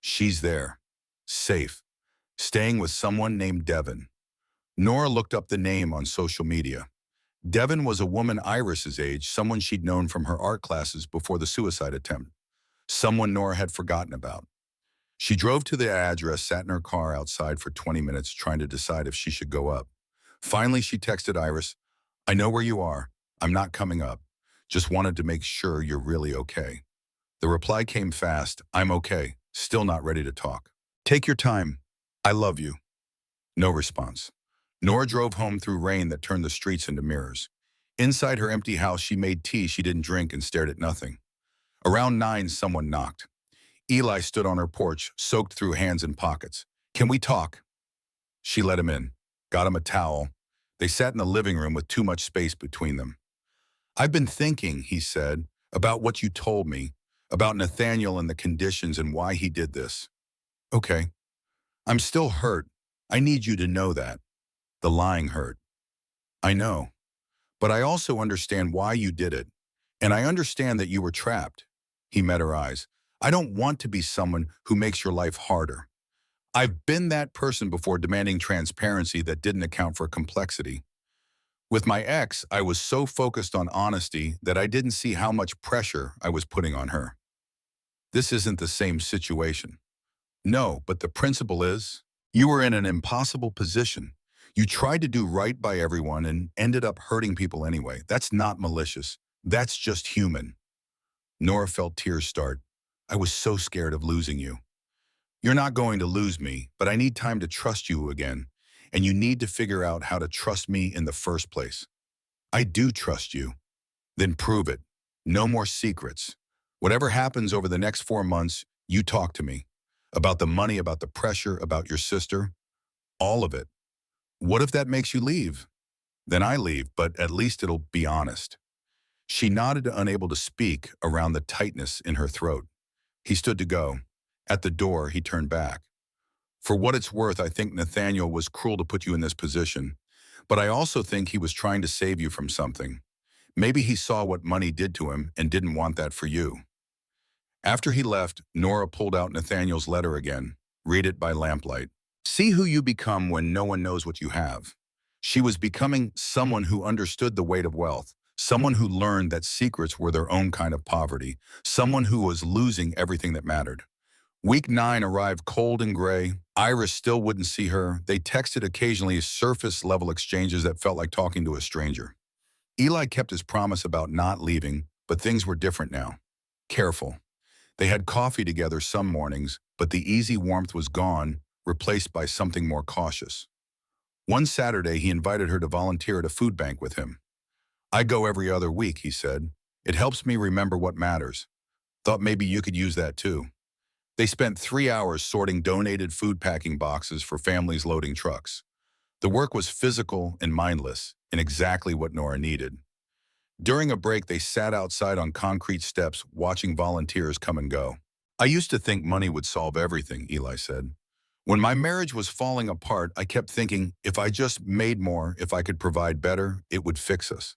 She's there, safe, staying with someone named Devon. Nora looked up the name on social media. Devon was a woman Iris's age, someone she'd known from her art classes before the suicide attempt, someone Nora had forgotten about. She drove to the address, sat in her car outside for 20 minutes trying to decide if she should go up. Finally, she texted Iris, "I know where you are. I'm not coming up. Just wanted to make sure you're really okay." The reply came fast, "I'm okay. Still not ready to talk. Take your time. I love you." No response. Nora drove home through rain that turned the streets into mirrors. Inside her empty house, she made tea she didn't drink and stared at nothing. Around 9, someone knocked. Eli stood on her porch, soaked through hands and pockets. "Can we talk?" She let him in, got him a towel. They sat in the living room with too much space between them. "I've been thinking," he said, "about what you told me, about Nathaniel and the conditions and why he did this." "Okay. I'm still hurt. I need you to know that. The lying hurt. I know. But I also understand why you did it. And I understand that you were trapped." He met her eyes. "I don't want to be someone who makes your life harder. I've been that person before, demanding transparency that didn't account for complexity." With my ex, I was so focused on honesty that I didn't see how much pressure I was putting on her. This isn't the same situation. No, but the principle is, you were in an impossible position. You tried to do right by everyone and ended up hurting people anyway. That's not malicious. That's just human. Nora felt tears start. I was so scared of losing you. You're not going to lose me, but I need time to trust you again, and you need to figure out how to trust me in the first place. I do trust you. Then prove it. No more secrets. Whatever happens over the next 4 months, you talk to me. About the money, about the pressure, about your sister. All of it. What if that makes you leave? Then I leave, but at least it'll be honest. She nodded, unable to speak, around the tightness in her throat. He stood to go. At the door, he turned back. For what it's worth, I think Nathaniel was cruel to put you in this position, but I also think he was trying to save you from something. Maybe he saw what money did to him and didn't want that for you. After he left, Nora pulled out Nathaniel's letter again. Read it by lamplight. See who you become when no one knows what you have. She was becoming someone who understood the weight of wealth, someone who learned that secrets were their own kind of poverty, someone who was losing everything that mattered. Week 9 arrived cold and gray. Iris still wouldn't see her. They texted occasionally, surface-level exchanges that felt like talking to a stranger. Eli kept his promise about not leaving, but things were different now. Careful. They had coffee together some mornings, but the easy warmth was gone, replaced by something more cautious. One Saturday, he invited her to volunteer at a food bank with him. I go every other week, he said. It helps me remember what matters. Thought maybe you could use that too. They spent 3 hours sorting donated food packing boxes for families loading trucks. The work was physical and mindless, and exactly what Nora needed. During a break, they sat outside on concrete steps, watching volunteers come and go. I used to think money would solve everything, Eli said. When my marriage was falling apart, I kept thinking, if I just made more, if I could provide better, it would fix us.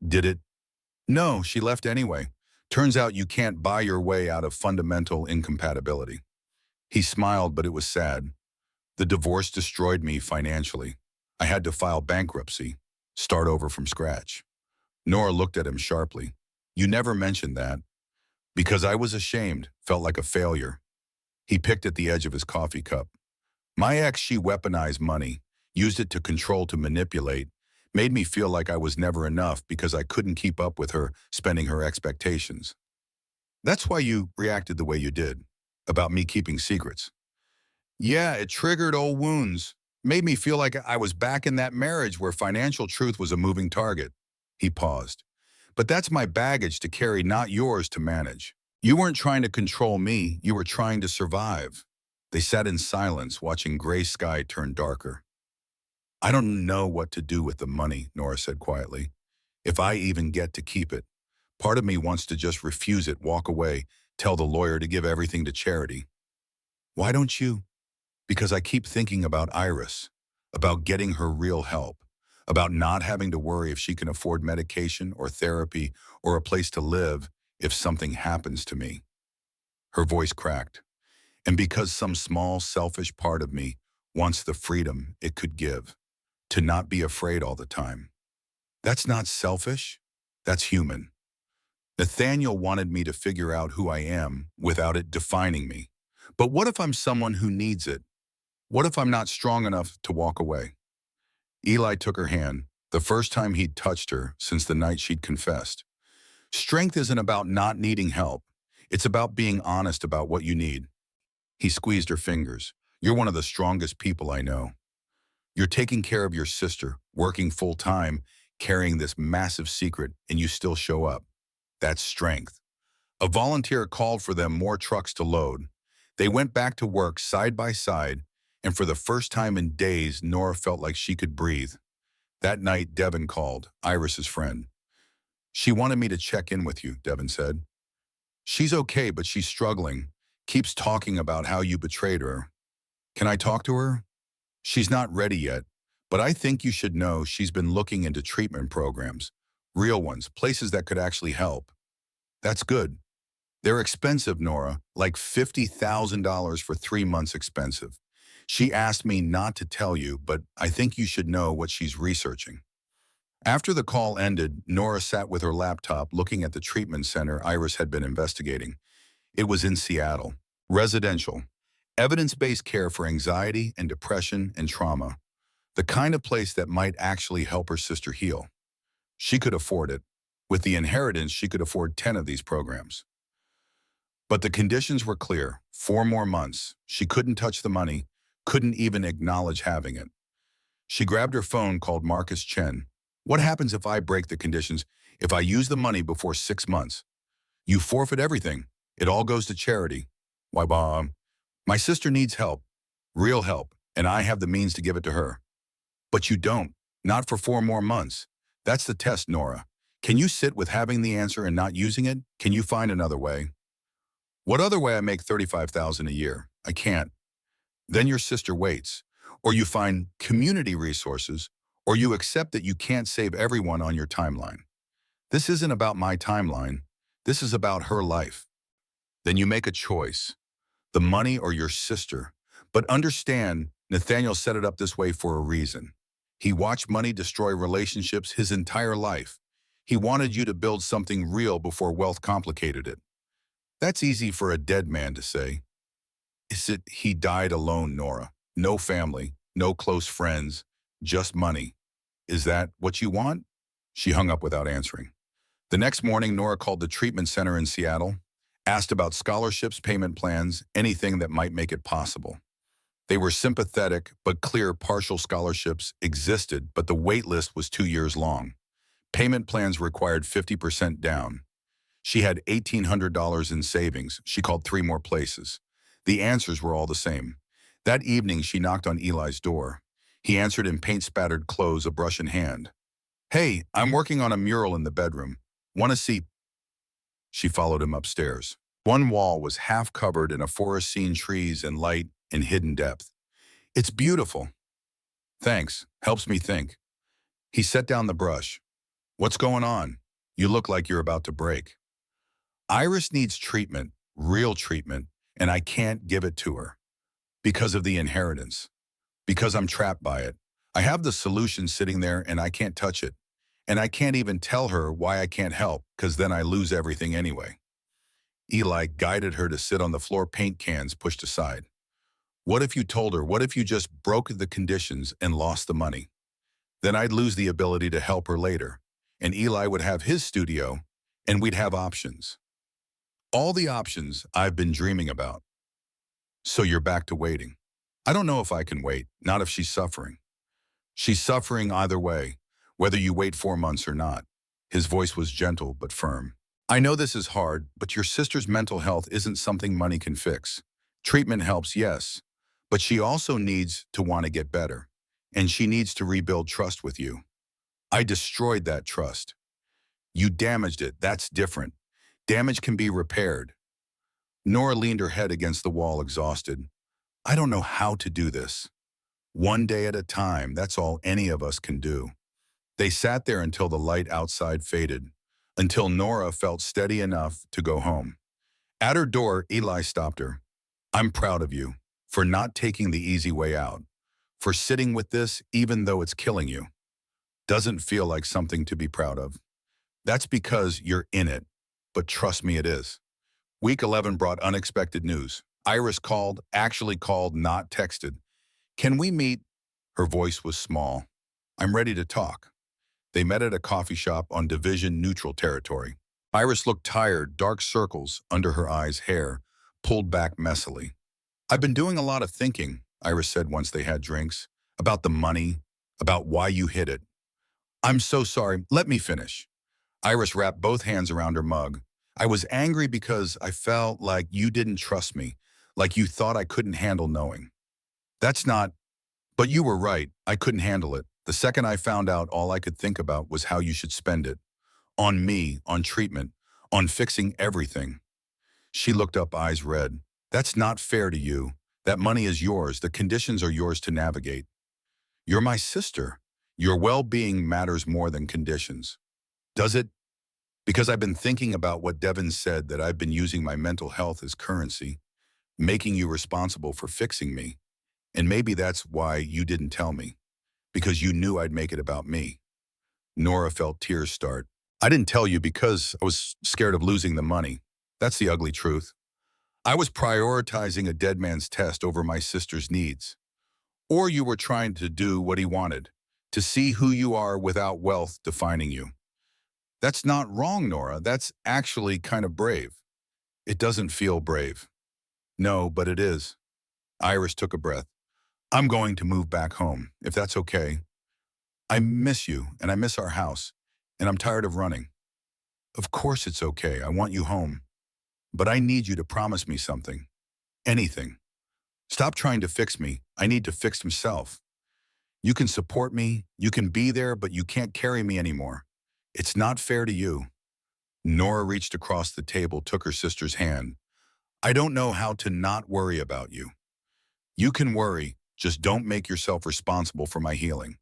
Did it? No, she left anyway. Turns out you can't buy your way out of fundamental incompatibility. He smiled, but it was sad. The divorce destroyed me financially. I had to file bankruptcy, start over from scratch. Nora looked at him sharply. You never mentioned that. Because I was ashamed, felt like a failure. He picked at the edge of his coffee cup. My ex, she weaponized money, used it to control, to manipulate, made me feel like I was never enough because I couldn't keep up with her, spending her expectations. That's why you reacted the way you did, about me keeping secrets. Yeah, it triggered old wounds, made me feel like I was back in that marriage where financial truth was a moving target. He paused. But that's my baggage to carry, not yours to manage. You weren't trying to control me, you were trying to survive. They sat in silence, watching gray sky turn darker. I don't know what to do with the money, Nora said quietly. If I even get to keep it. Part of me wants to just refuse it, walk away, tell the lawyer to give everything to charity. Why don't you? Because I keep thinking about Iris, about getting her real help, about not having to worry if she can afford medication or therapy or a place to live if something happens to me. Her voice cracked. And because some small, selfish part of me wants the freedom it could give, to not be afraid all the time. That's not selfish, that's human. Nathaniel wanted me to figure out who I am without it defining me. But what if I'm someone who needs it? What if I'm not strong enough to walk away? Eli took her hand, the first time he'd touched her since the night she'd confessed. Strength isn't about not needing help. It's about being honest about what you need. He squeezed her fingers. You're one of the strongest people I know. You're taking care of your sister, working full-time, carrying this massive secret, and you still show up. That's strength. A volunteer called for them more trucks to load. They went back to work side by side, and for the first time in days, Nora felt like she could breathe. That night, Devin called, Iris's friend. She wanted me to check in with you, Devin said. She's okay, but she's struggling. Keeps talking about how you betrayed her. Can I talk to her? She's not ready yet, but I think you should know she's been looking into treatment programs. Real ones, places that could actually help. That's good. They're expensive, Nora, like $50,000 for 3 months expensive. She asked me not to tell you, but I think you should know what she's researching. After the call ended, Nora sat with her laptop looking at the treatment center Iris had been investigating. It was in Seattle. Residential. Evidence-based care for anxiety and depression and trauma. The kind of place that might actually help her sister heal. She could afford it. With the inheritance, she could afford 10 of these programs. But the conditions were clear. 4 more months. She couldn't touch the money, couldn't even acknowledge having it. She grabbed her phone, called Marcus Chen. What happens if I break the conditions? If I use the money before 6 months? You forfeit everything. It all goes to charity. Why, Bob? My sister needs help, real help, and I have the means to give it to her. But you don't. Not for 4 more months. That's the test, Nora. Can you sit with having the answer and not using it? Can you find another way? What other way? I make $35,000 a year. I can't. Then your sister waits. Or you find community resources, or you accept that you can't save everyone on your timeline. This isn't about my timeline. This is about her life. Then you make a choice. The money or your sister. But understand, Nathaniel set it up this way for a reason. He watched money destroy relationships his entire life. He wanted you to build something real before wealth complicated it. That's easy for a dead man to say. Is it he died alone, Nora? No family, no close friends, just money. Is that what you want? She hung up without answering. The next morning, Nora called the treatment center in Seattle, asked about scholarships, payment plans, anything that might make it possible. They were sympathetic but clear. Partial scholarships existed, but the wait list was 2 years long. Payment plans required 50% down. She had $1,800 in savings. She called 3 more places. The answers were all the same. That evening, she knocked on Eli's door. He answered in paint-spattered clothes, a brush in hand. Hey, I'm working on a mural in the bedroom. Want to see? She followed him upstairs. One wall was half covered in a forest scene, trees and light and hidden depth. It's beautiful. Thanks. Helps me think. He set down the brush. What's going on? You look like you're about to break. Iris needs treatment, real treatment, and I can't give it to her. Because of the inheritance. Because I'm trapped by it. I have the solution sitting there and I can't touch it. And I can't even tell her why I can't help, because then I lose everything anyway. Eli guided her to sit on the floor, paint cans pushed aside. What if you told her? What if you just broke the conditions and lost the money? Then I'd lose the ability to help her later. And Eli would have his studio, and we'd have options. All the options I've been dreaming about. So you're back to waiting. I don't know if I can wait, not if she's suffering. She's suffering either way, whether you wait 4 months or not. His voice was gentle but firm. I know this is hard, but your sister's mental health isn't something money can fix. Treatment helps, yes, but she also needs to want to get better, and she needs to rebuild trust with you. I destroyed that trust. You damaged it. That's different. Damage can be repaired. Nora leaned her head against the wall, exhausted. I don't know how to do this. One day at a time, that's all any of us can do. They sat there until the light outside faded, until Nora felt steady enough to go home. At her door, Eli stopped her. I'm proud of you for not taking the easy way out, for sitting with this even though it's killing you. Doesn't feel like something to be proud of. That's because you're in it, but trust me, it is. Week 11 brought unexpected news. Iris called, actually called, not texted. Can we meet? Her voice was small. I'm ready to talk. They met at a coffee shop on division-neutral territory. Iris looked tired, dark circles under her eyes, hair pulled back messily. I've been doing a lot of thinking, Iris said once they had drinks, about the money, about why you hid it. I'm so sorry. Let me finish. Iris wrapped both hands around her mug. I was angry because I felt like you didn't trust me, like you thought I couldn't handle knowing. That's not, but you were right. I couldn't handle it. The second I found out, all I could think about was how you should spend it. On me, on treatment, on fixing everything. She looked up, eyes red. That's not fair to you. That money is yours. The conditions are yours to navigate. You're my sister. Your well-being matters more than conditions. Does it? Because I've been thinking about what Devin said, that I've been using my mental health as currency, making you responsible for fixing me. And maybe that's why you didn't tell me, because you knew I'd make it about me. Nora felt tears start. I didn't tell you because I was scared of losing the money. That's the ugly truth. I was prioritizing a dead man's test over my sister's needs. Or you were trying to do what he wanted, to see who you are without wealth defining you. That's not wrong, Nora. That's actually kind of brave. It doesn't feel brave. No, but it is. Iris took a breath. I'm going to move back home, if that's okay. I miss you, and I miss our house, and I'm tired of running. Of course it's okay. I want you home. But I need you to promise me something. Anything. Stop trying to fix me. I need to fix myself. You can support me, you can be there, but you can't carry me anymore. It's not fair to you. Nora reached across the table, took her sister's hand. I don't know how to not worry about you. You can worry, just don't make yourself responsible for my healing.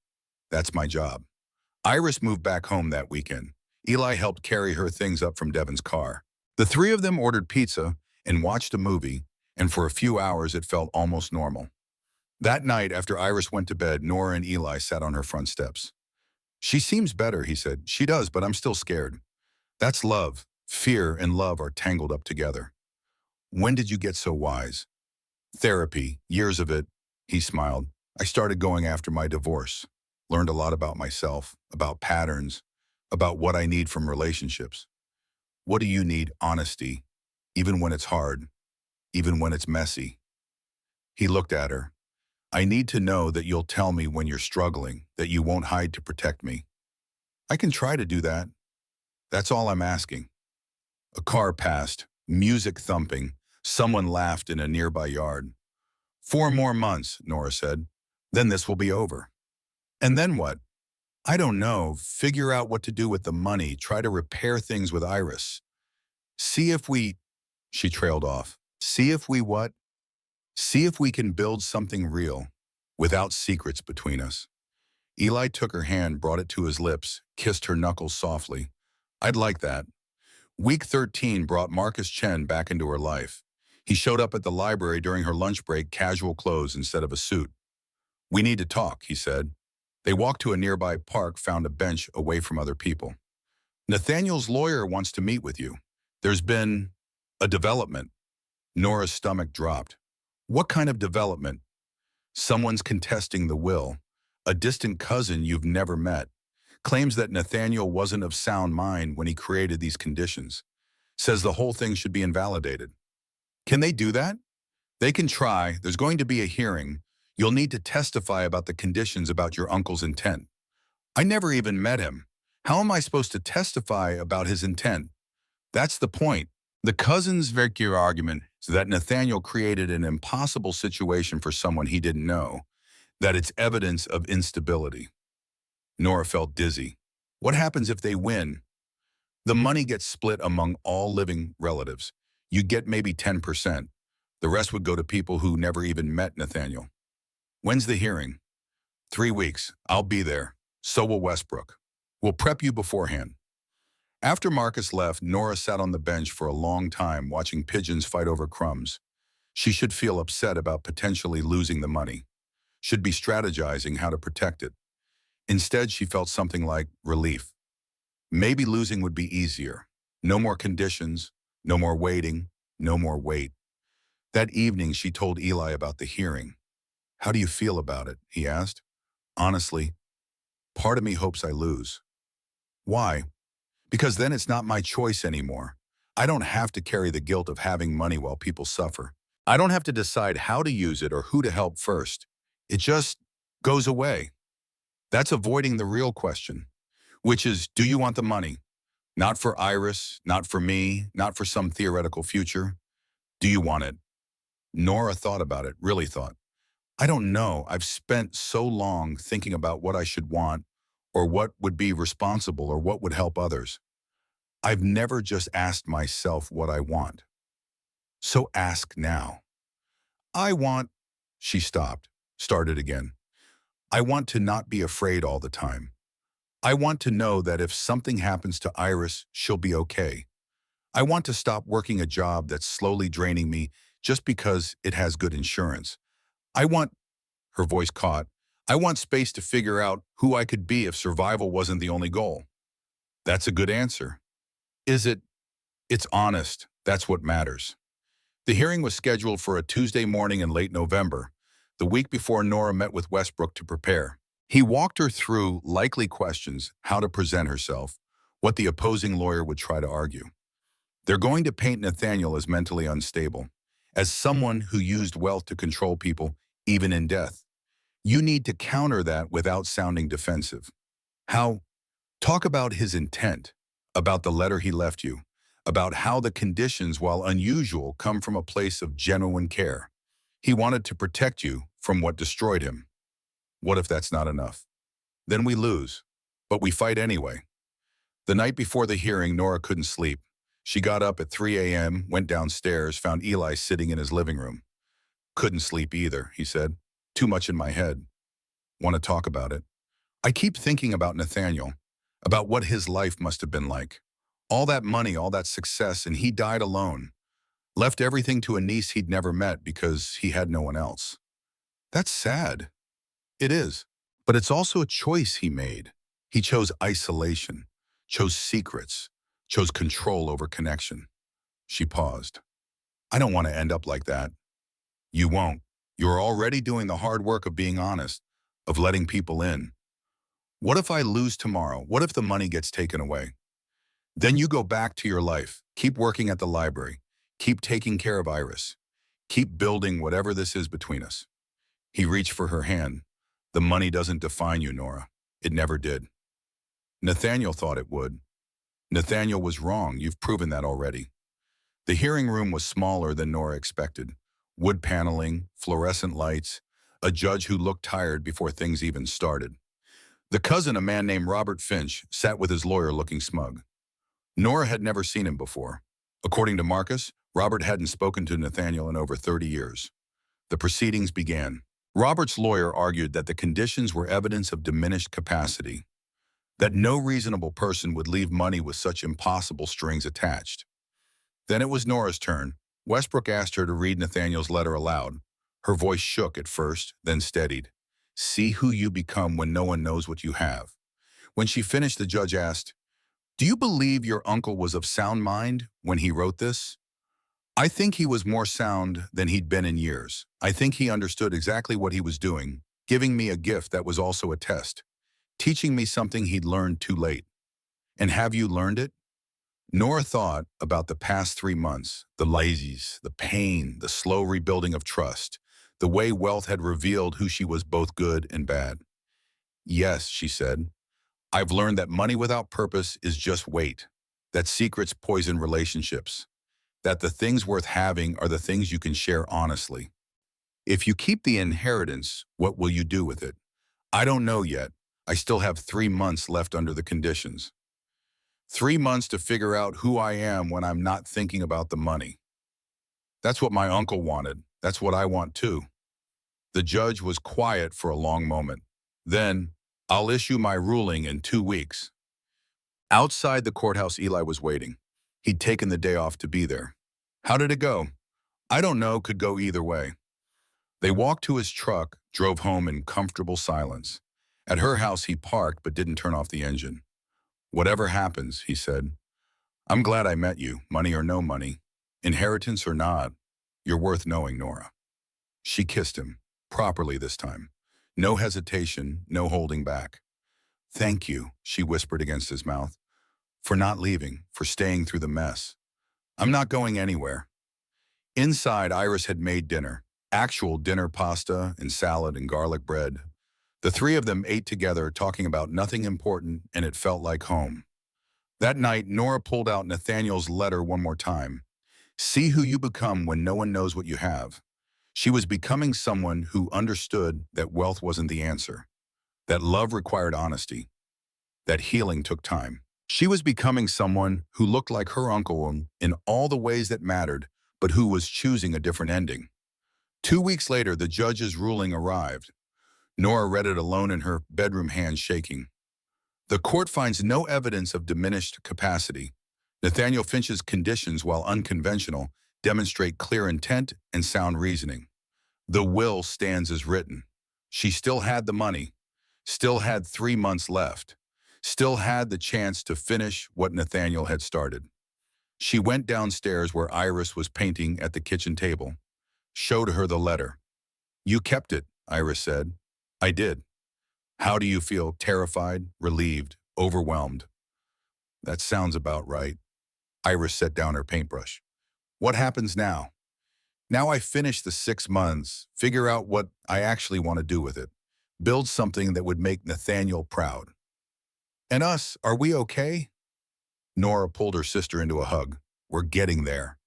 That's my job. Iris moved back home that weekend. Eli helped carry her things up from Devin's car. The three of them ordered pizza and watched a movie, and for a few hours it felt almost normal. That night, after Iris went to bed, Nora and Eli sat on her front steps. She seems better, he said. She does, but I'm still scared. That's love. Fear and love are tangled up together. When did you get so wise? Therapy, years of it, he smiled. I started going after my divorce. Learned a lot about myself, about patterns, about what I need from relationships. What do you need? Honesty, even when it's hard, even when it's messy. He looked at her. I need to know that you'll tell me when you're struggling, that you won't hide to protect me. I can try to do that. That's all I'm asking. A car passed, music thumping. Someone laughed in a nearby yard. 4 more months, Nora said. Then this will be over. And then what? I don't know. Figure out what to do with the money. Try to repair things with Iris. See if we... She trailed off. See if we what? See if we can build something real, without secrets between us. Eli took her hand, brought it to his lips, kissed her knuckles softly. I'd like that. Week 13 brought Marcus Chen back into her life. He showed up at the library during her lunch break, casual clothes instead of a suit. We need to talk, he said. They walked to a nearby park, found a bench away from other people. Nathaniel's lawyer wants to meet with you. There's been a development. Nora's stomach dropped. What kind of development? Someone's contesting the will. A distant cousin you've never met. Claims that Nathaniel wasn't of sound mind when he created these conditions. Says the whole thing should be invalidated. Can they do that? They can try. There's going to be a hearing. You'll need to testify about the conditions about your uncle's intent. I never even met him. How am I supposed to testify about his intent? That's the point. The cousin's Verkier argument is that Nathaniel created an impossible situation for someone he didn't know, that it's evidence of instability. Nora felt dizzy. What happens if they win? The money gets split among all living relatives. You get maybe 10%. The rest would go to people who never even met Nathaniel. When's the hearing? 3 weeks. I'll be there. So will Westbrook. We'll prep you beforehand. After Marcus left, Nora sat on the bench for a long time watching pigeons fight over crumbs. She should feel upset about potentially losing the money. Should be strategizing how to protect it. Instead, she felt something like relief. Maybe losing would be easier. No more conditions, no more waiting, no more wait. That evening, she told Eli about the hearing. How do you feel about it? He asked. Honestly, part of me hopes I lose. Why? Because then it's not my choice anymore. I don't have to carry the guilt of having money while people suffer. I don't have to decide how to use it or who to help first. It just goes away. That's avoiding the real question, which is, do you want the money? Not for Iris, not for me, not for some theoretical future. Do you want it? Nora thought about it, really thought. I don't know. I've spent so long thinking about what I should want, or what would be responsible, or what would help others. I've never just asked myself what I want. So ask now. I want, she stopped, started again. I want to not be afraid all the time. I want to know that if something happens to Iris, she'll be okay. I want to stop working a job that's slowly draining me just because it has good insurance. I want, her voice caught, I want space to figure out who I could be if survival wasn't the only goal. That's a good answer. Is it? It's honest. That's what matters. The hearing was scheduled for a Tuesday morning in late November, the week before Nora met with Westbrook to prepare. He walked her through likely questions, how to present herself, what the opposing lawyer would try to argue. They're going to paint Nathaniel as mentally unstable, as someone who used wealth to control people, even in death. You need to counter that without sounding defensive. How? Talk about his intent, about the letter he left you, about how the conditions, while unusual, come from a place of genuine care. He wanted to protect you from what destroyed him. What if that's not enough? Then we lose, but we fight anyway. The night before the hearing, Nora couldn't sleep. She got up at 3 a.m., went downstairs, found Eli sitting in his living room. Couldn't sleep either, he said. Too much in my head. Want to talk about it? I keep thinking about Nathaniel, about what his life must have been like. All that money, all that success, and he died alone. Left everything to a niece he'd never met because he had no one else. That's sad. It is. But it's also a choice he made. He chose isolation, chose secrets, chose control over connection. She paused. I don't want to end up like that. You won't. You're already doing the hard work of being honest, of letting people in. What if I lose tomorrow? What if the money gets taken away? Then you go back to your life. Keep working at the library. Keep taking care of Iris. Keep building whatever this is between us. He reached for her hand. The money doesn't define you, Nora. It never did. Nathaniel thought it would. Nathaniel was wrong. You've proven that already. The hearing room was smaller than Nora expected. Wood paneling, fluorescent lights, a judge who looked tired before things even started. The cousin, a man named Robert Finch, sat with his lawyer looking smug. Nora had never seen him before. According to Marcus, Robert hadn't spoken to Nathaniel in over 30 years. The proceedings began. Robert's lawyer argued that the conditions were evidence of diminished capacity, that no reasonable person would leave money with such impossible strings attached. Then it was Nora's turn. Westbrook asked her to read Nathaniel's letter aloud. Her voice shook at first, then steadied. See who you become when no one knows what you have. When she finished, the judge asked, do you believe your uncle was of sound mind when he wrote this? I think he was more sound than he'd been in years. I think he understood exactly what he was doing, giving me a gift that was also a test, teaching me something he'd learned too late. And have you learned it? Nora thought about the past 3 months, the lazies, the pain, the slow rebuilding of trust, the way wealth had revealed who she was, both good and bad. Yes, she said, I've learned that money without purpose is just weight, that secrets poison relationships, that the things worth having are the things you can share honestly. If you keep the inheritance, what will you do with it? I don't know yet. I still have 3 months left under the conditions. 3 months to figure out who I am when I'm not thinking about the money. That's what my uncle wanted. That's what I want too. The judge was quiet for a long moment. Then, I'll issue my ruling in 2 weeks. Outside the courthouse, Eli was waiting. He'd taken the day off to be there. How did it go? I don't know, could go either way. They walked to his truck, drove home in comfortable silence. At her house, he parked but didn't turn off the engine. Whatever happens, he said, I'm glad I met you, money or no money, inheritance or not. You're worth knowing, Nora. She kissed him, properly this time. No hesitation, no holding back. Thank you, she whispered against his mouth, for not leaving, for staying through the mess. I'm not going anywhere. Inside, Iris had made dinner, actual dinner, pasta and salad and garlic bread. The three of them ate together, talking about nothing important, and it felt like home. That night, Nora pulled out Nathaniel's letter one more time. See who you become when no one knows what you have. She was becoming someone who understood that wealth wasn't the answer, that love required honesty, that healing took time. She was becoming someone who looked like her uncle in all the ways that mattered, but who was choosing a different ending. 2 weeks later, the judge's ruling arrived. Nora read it alone in her bedroom, hands shaking. The court finds no evidence of diminished capacity. Nathaniel Finch's conditions, while unconventional, demonstrate clear intent and sound reasoning. The will stands as written. She still had the money, still had 3 months left, still had the chance to finish what Nathaniel had started. She went downstairs where Iris was painting at the kitchen table, showed her the letter. "You kept it," Iris said. "I did. How do you feel? Terrified, relieved, overwhelmed?" "That sounds about right." Iris set down her paintbrush. "What happens now?" "Now I finish the 6 months, figure out what I actually want to do with it. Build something that would make Nathaniel proud." "And us, are we okay?" Nora pulled her sister into a hug. "We're getting there."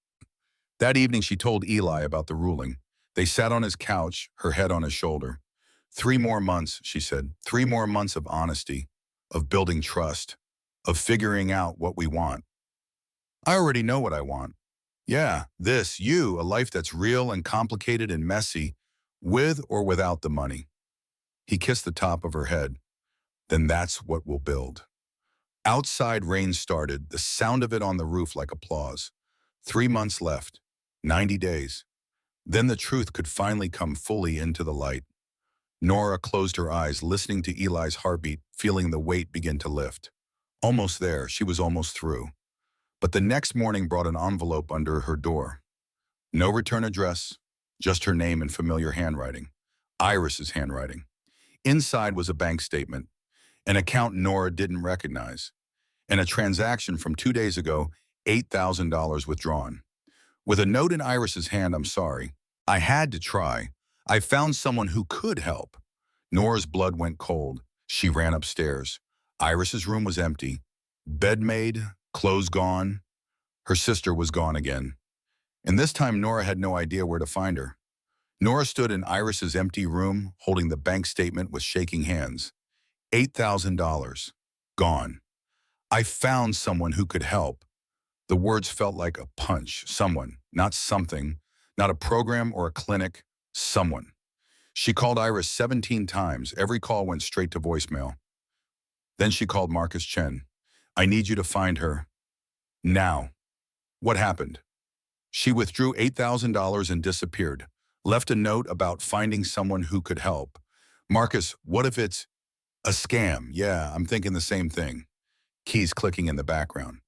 That evening she told Eli about the ruling. They sat on his couch, her head on his shoulder. "3 more months," she said. "3 more months of honesty, of building trust, of figuring out what we want." "I already know what I want." "Yeah, a life that's real and complicated and messy, with or without the money." He kissed the top of her head. "Then that's what we'll build." Outside rain started, the sound of it on the roof like applause. 3 months left, 90 days. Then the truth could finally come fully into the light. Nora closed her eyes, listening to Eli's heartbeat, feeling the weight begin to lift. Almost there, she was almost through. But the next morning brought an envelope under her door. No return address, just her name in familiar handwriting. Iris's handwriting. Inside was a bank statement, an account Nora didn't recognize, and a transaction from 2 days ago, $8,000 withdrawn. With a note in Iris's hand, "I'm sorry. I had to try. I found someone who could help." Nora's blood went cold. She ran upstairs. Iris's room was empty. Bed made, clothes gone. Her sister was gone again. And this time Nora had no idea where to find her. Nora stood in Iris's empty room, holding the bank statement with shaking hands. $8,000. Gone. "I found someone who could help." The words felt like a punch. Someone, not something, not a program or a clinic, someone. She called Iris 17 times. Every call went straight to voicemail. Then she called Marcus Chen. "I need you to find her. Now." "What happened?" "She withdrew $8,000 and disappeared. Left a note about finding someone who could help." "Marcus, what if it's a scam?" "Yeah, I'm thinking the same thing." Keys clicking in the background.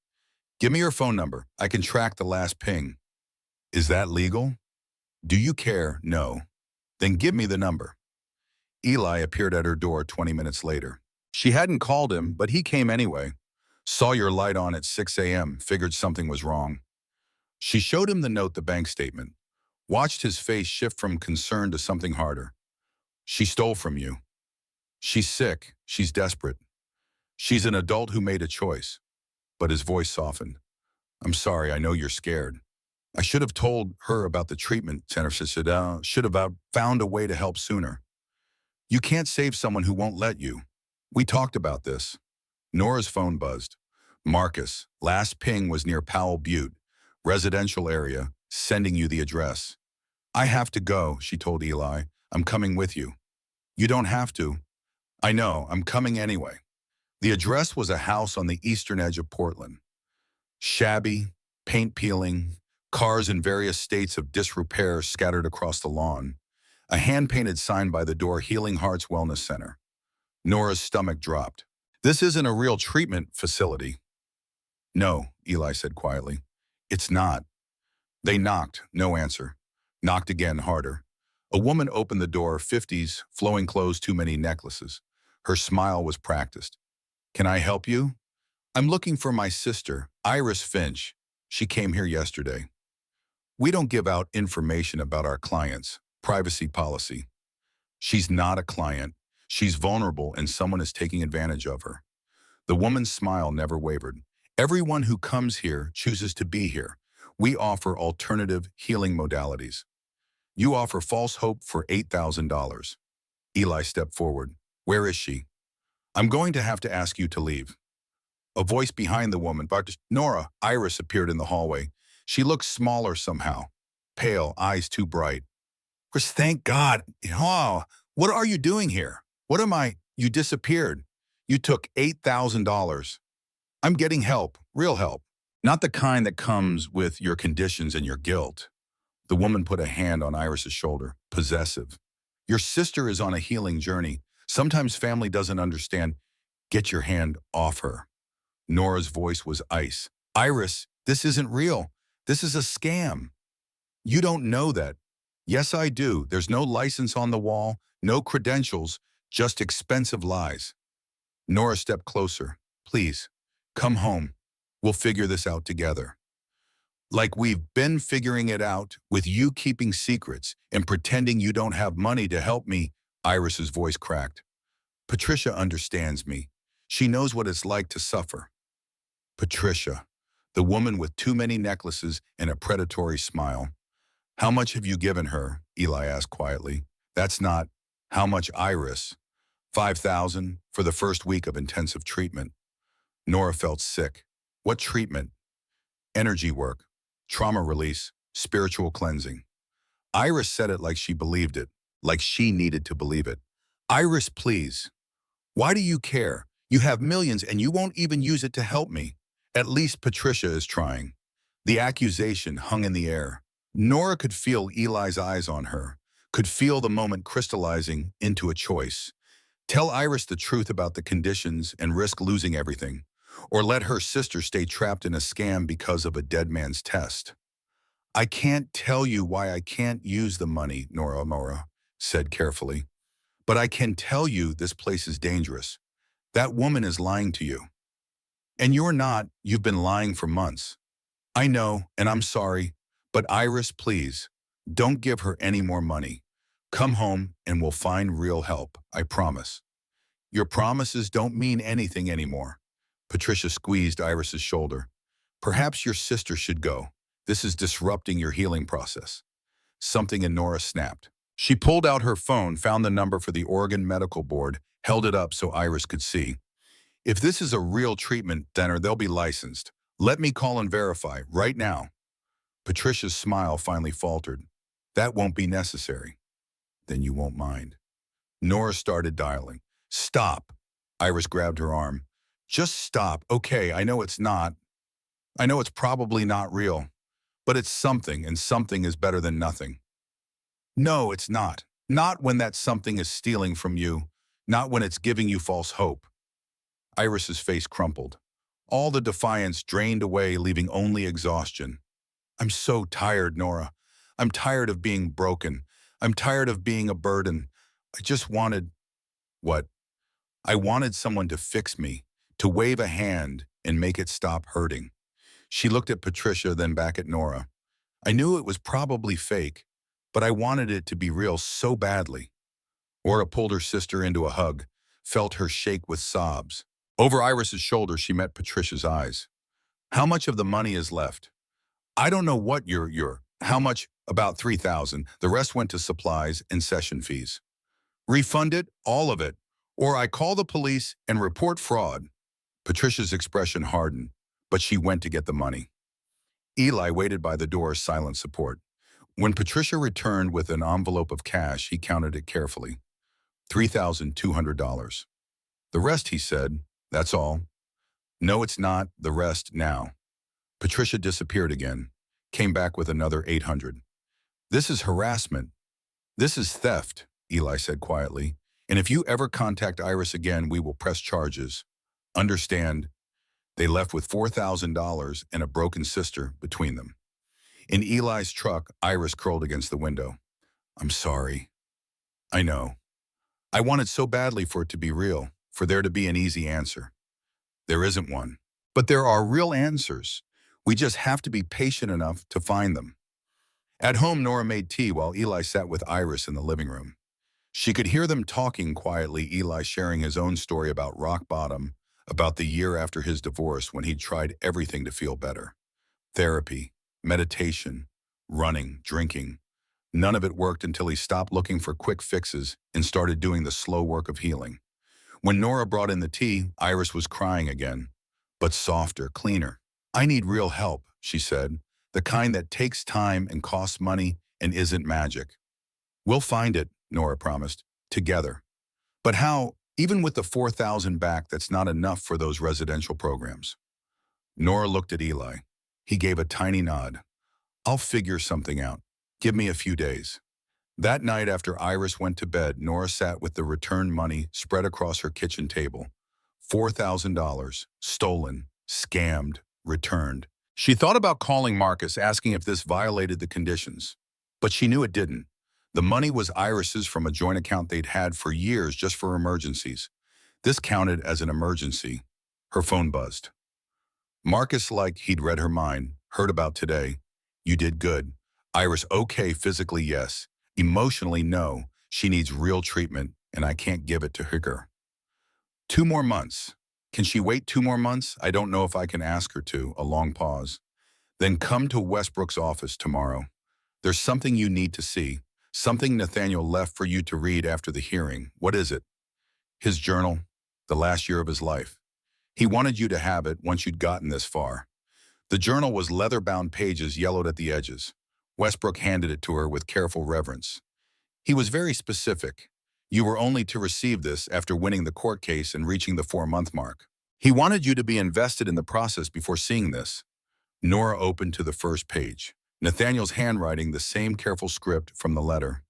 "Give me your phone number. I can track the last ping." "Is that legal?" "Do you care?" "No." "Then give me the number." Eli appeared at her door 20 minutes later. She hadn't called him, but he came anyway. "Saw your light on at 6 a.m., figured something was wrong." She showed him the note, the bank statement. Watched his face shift from concern to something harder. "She stole from you. She's sick. She's desperate. She's an adult who made a choice." But his voice softened. "I'm sorry, I know you're scared. I should have told her about the treatment center. Should have found a way to help sooner. You can't save someone who won't let you. We talked about this." Nora's phone buzzed. "Marcus, last ping was near Powell Butte, residential area, sending you the address." "I have to go," she told Eli. "I'm coming with you." "You don't have to." "I know, I'm coming anyway." The address was a house on the eastern edge of Portland. Shabby, paint peeling, cars in various states of disrepair scattered across the lawn. A hand-painted sign by the door, Healing Hearts Wellness Center. Nora's stomach dropped. "This isn't a real treatment facility." "No," Eli said quietly. "It's not." They knocked, no answer. Knocked again, harder. A woman opened the door, 50s, flowing clothes, too many necklaces. Her smile was practiced. "Can I help you?" "I'm looking for my sister, Iris Finch. She came here yesterday." "We don't give out information about our clients. Privacy policy." "She's not a client. She's vulnerable and someone is taking advantage of her." The woman's smile never wavered. "Everyone who comes here chooses to be here. We offer alternative healing modalities. You offer false hope for $8,000. Eli stepped forward. "Where is she?" "I'm going to have to ask you to leave." A voice behind the woman, "Dr. Nora." Iris appeared in the hallway. She looked smaller somehow. Pale, eyes too bright. "Chris, thank God. Oh, what are you doing here? What am I? You disappeared. You took $8,000. I'm getting help, real help. Not the kind that comes with your conditions and your guilt." The woman put a hand on Iris's shoulder, possessive. Your sister is on a healing journey. Sometimes family doesn't understand. Get your hand off her. Nora's voice was ice. Iris, this isn't real. This is a scam. You don't know that. Yes, I do. There's no license on the wall, no credentials, just expensive lies. Nora stepped closer. Please, come home. We'll figure this out together. Like we've been figuring it out with you keeping secrets and pretending you don't have money to help me, Iris's voice cracked. Patricia understands me. She knows what it's like to suffer. Patricia, the woman with too many necklaces and a predatory smile. How much have you given her? Eli asked quietly. That's not, how much, Iris? 5,000 for the first week of intensive treatment. Nora felt sick. What treatment? Energy work, trauma release, spiritual cleansing. Iris said it like she believed it, like she needed to believe it. Iris, please. Why do you care? You have millions and you won't even use it to help me. At least Patricia is trying. The accusation hung in the air. Nora could feel Eli's eyes on her, could feel the moment crystallizing into a choice. Tell Iris the truth about the conditions and risk losing everything, or let her sister stay trapped in a scam because of a dead man's test. I can't tell you why I can't use the money, Nora said carefully, but I can tell you this place is dangerous. That woman is lying to you. And you're not, you've been lying for months. I know, and I'm sorry, but Iris, please, don't give her any more money. Come home and we'll find real help, I promise. Your promises don't mean anything anymore. Patricia squeezed Iris's shoulder. Perhaps your sister should go. This is disrupting your healing process. Something in Nora snapped. She pulled out her phone, found the number for the Oregon Medical Board, held it up so Iris could see. If this is a real treatment center, they'll be licensed. Let me call and verify, right now. Patricia's smile finally faltered. That won't be necessary. Then you won't mind. Nora started dialing. Stop. Iris grabbed her arm. Just stop. Okay, I know it's not. I know it's probably not real. But it's something, and something is better than nothing. No, it's not. Not when that something is stealing from you. Not when it's giving you false hope. Iris's face crumpled. All the defiance drained away, leaving only exhaustion. I'm so tired, Nora. I'm tired of being broken. I'm tired of being a burden. I just wanted... What? I wanted someone to fix me, to wave a hand and make it stop hurting. She looked at Patricia, then back at Nora. I knew it was probably fake, but I wanted it to be real so badly. Nora pulled her sister into a hug, felt her shake with sobs. Over Iris's shoulder, she met Patricia's eyes. How much of the money is left? I don't know what how much? About 3,000. The rest went to supplies and session fees. Refund it, all of it, or I call the police and report fraud. Patricia's expression hardened, but she went to get the money. Eli waited by the door, silent support. When Patricia returned with an envelope of cash, he counted it carefully. $3,200. The rest, he said, that's all. No, it's not. The rest now. Patricia disappeared again, came back with another 800. This is harassment. This is theft, Eli said quietly. And if you ever contact Iris again, we will press charges. Understand? They left with $4,000 and a broken sister between them. In Eli's truck, Iris curled against the window. I'm sorry. I know. I wanted so badly for it to be real, for there to be an easy answer. There isn't one. But there are real answers. We just have to be patient enough to find them. At home, Nora made tea while Eli sat with Iris in the living room. She could hear them talking quietly, Eli sharing his own story about rock bottom, about the year after his divorce when he'd tried everything to feel better. Therapy, meditation, running, drinking. None of it worked until he stopped looking for quick fixes and started doing the slow work of healing. When Nora brought in the tea, Iris was crying again, but softer, cleaner. I need real help, she said, the kind that takes time and costs money and isn't magic. We'll find it, Nora promised, together. But how, even with the 4,000 back, that's not enough for those residential programs? Nora looked at Eli. He gave a tiny nod. I'll figure something out. Give me a few days. That night after Iris went to bed, Nora sat with the returned money spread across her kitchen table. $4,000, stolen, scammed, returned. She thought about calling Marcus, asking if this violated the conditions. But she knew it didn't. The money was Iris's from a joint account they'd had for years just for emergencies. This counted as an emergency. Her phone buzzed. Marcus, like he'd read her mind, heard about today. You did good. Iris, okay, physically, yes. Emotionally, no. She needs real treatment, and I can't give it to her. 2 more months. Can she wait 2 more months? I don't know if I can ask her to. A long pause. Then come to Westbrook's office tomorrow. There's something you need to see. Something Nathaniel left for you to read after the hearing. What is it? His journal. The last year of his life. He wanted you to have it once you'd gotten this far. The journal was leather-bound pages yellowed at the edges. Westbrook handed it to her with careful reverence. He was very specific. You were only to receive this after winning the court case and reaching the 4-month mark. He wanted you to be invested in the process before seeing this. Nora opened to the first page. Nathaniel's handwriting, the same careful script from the letter.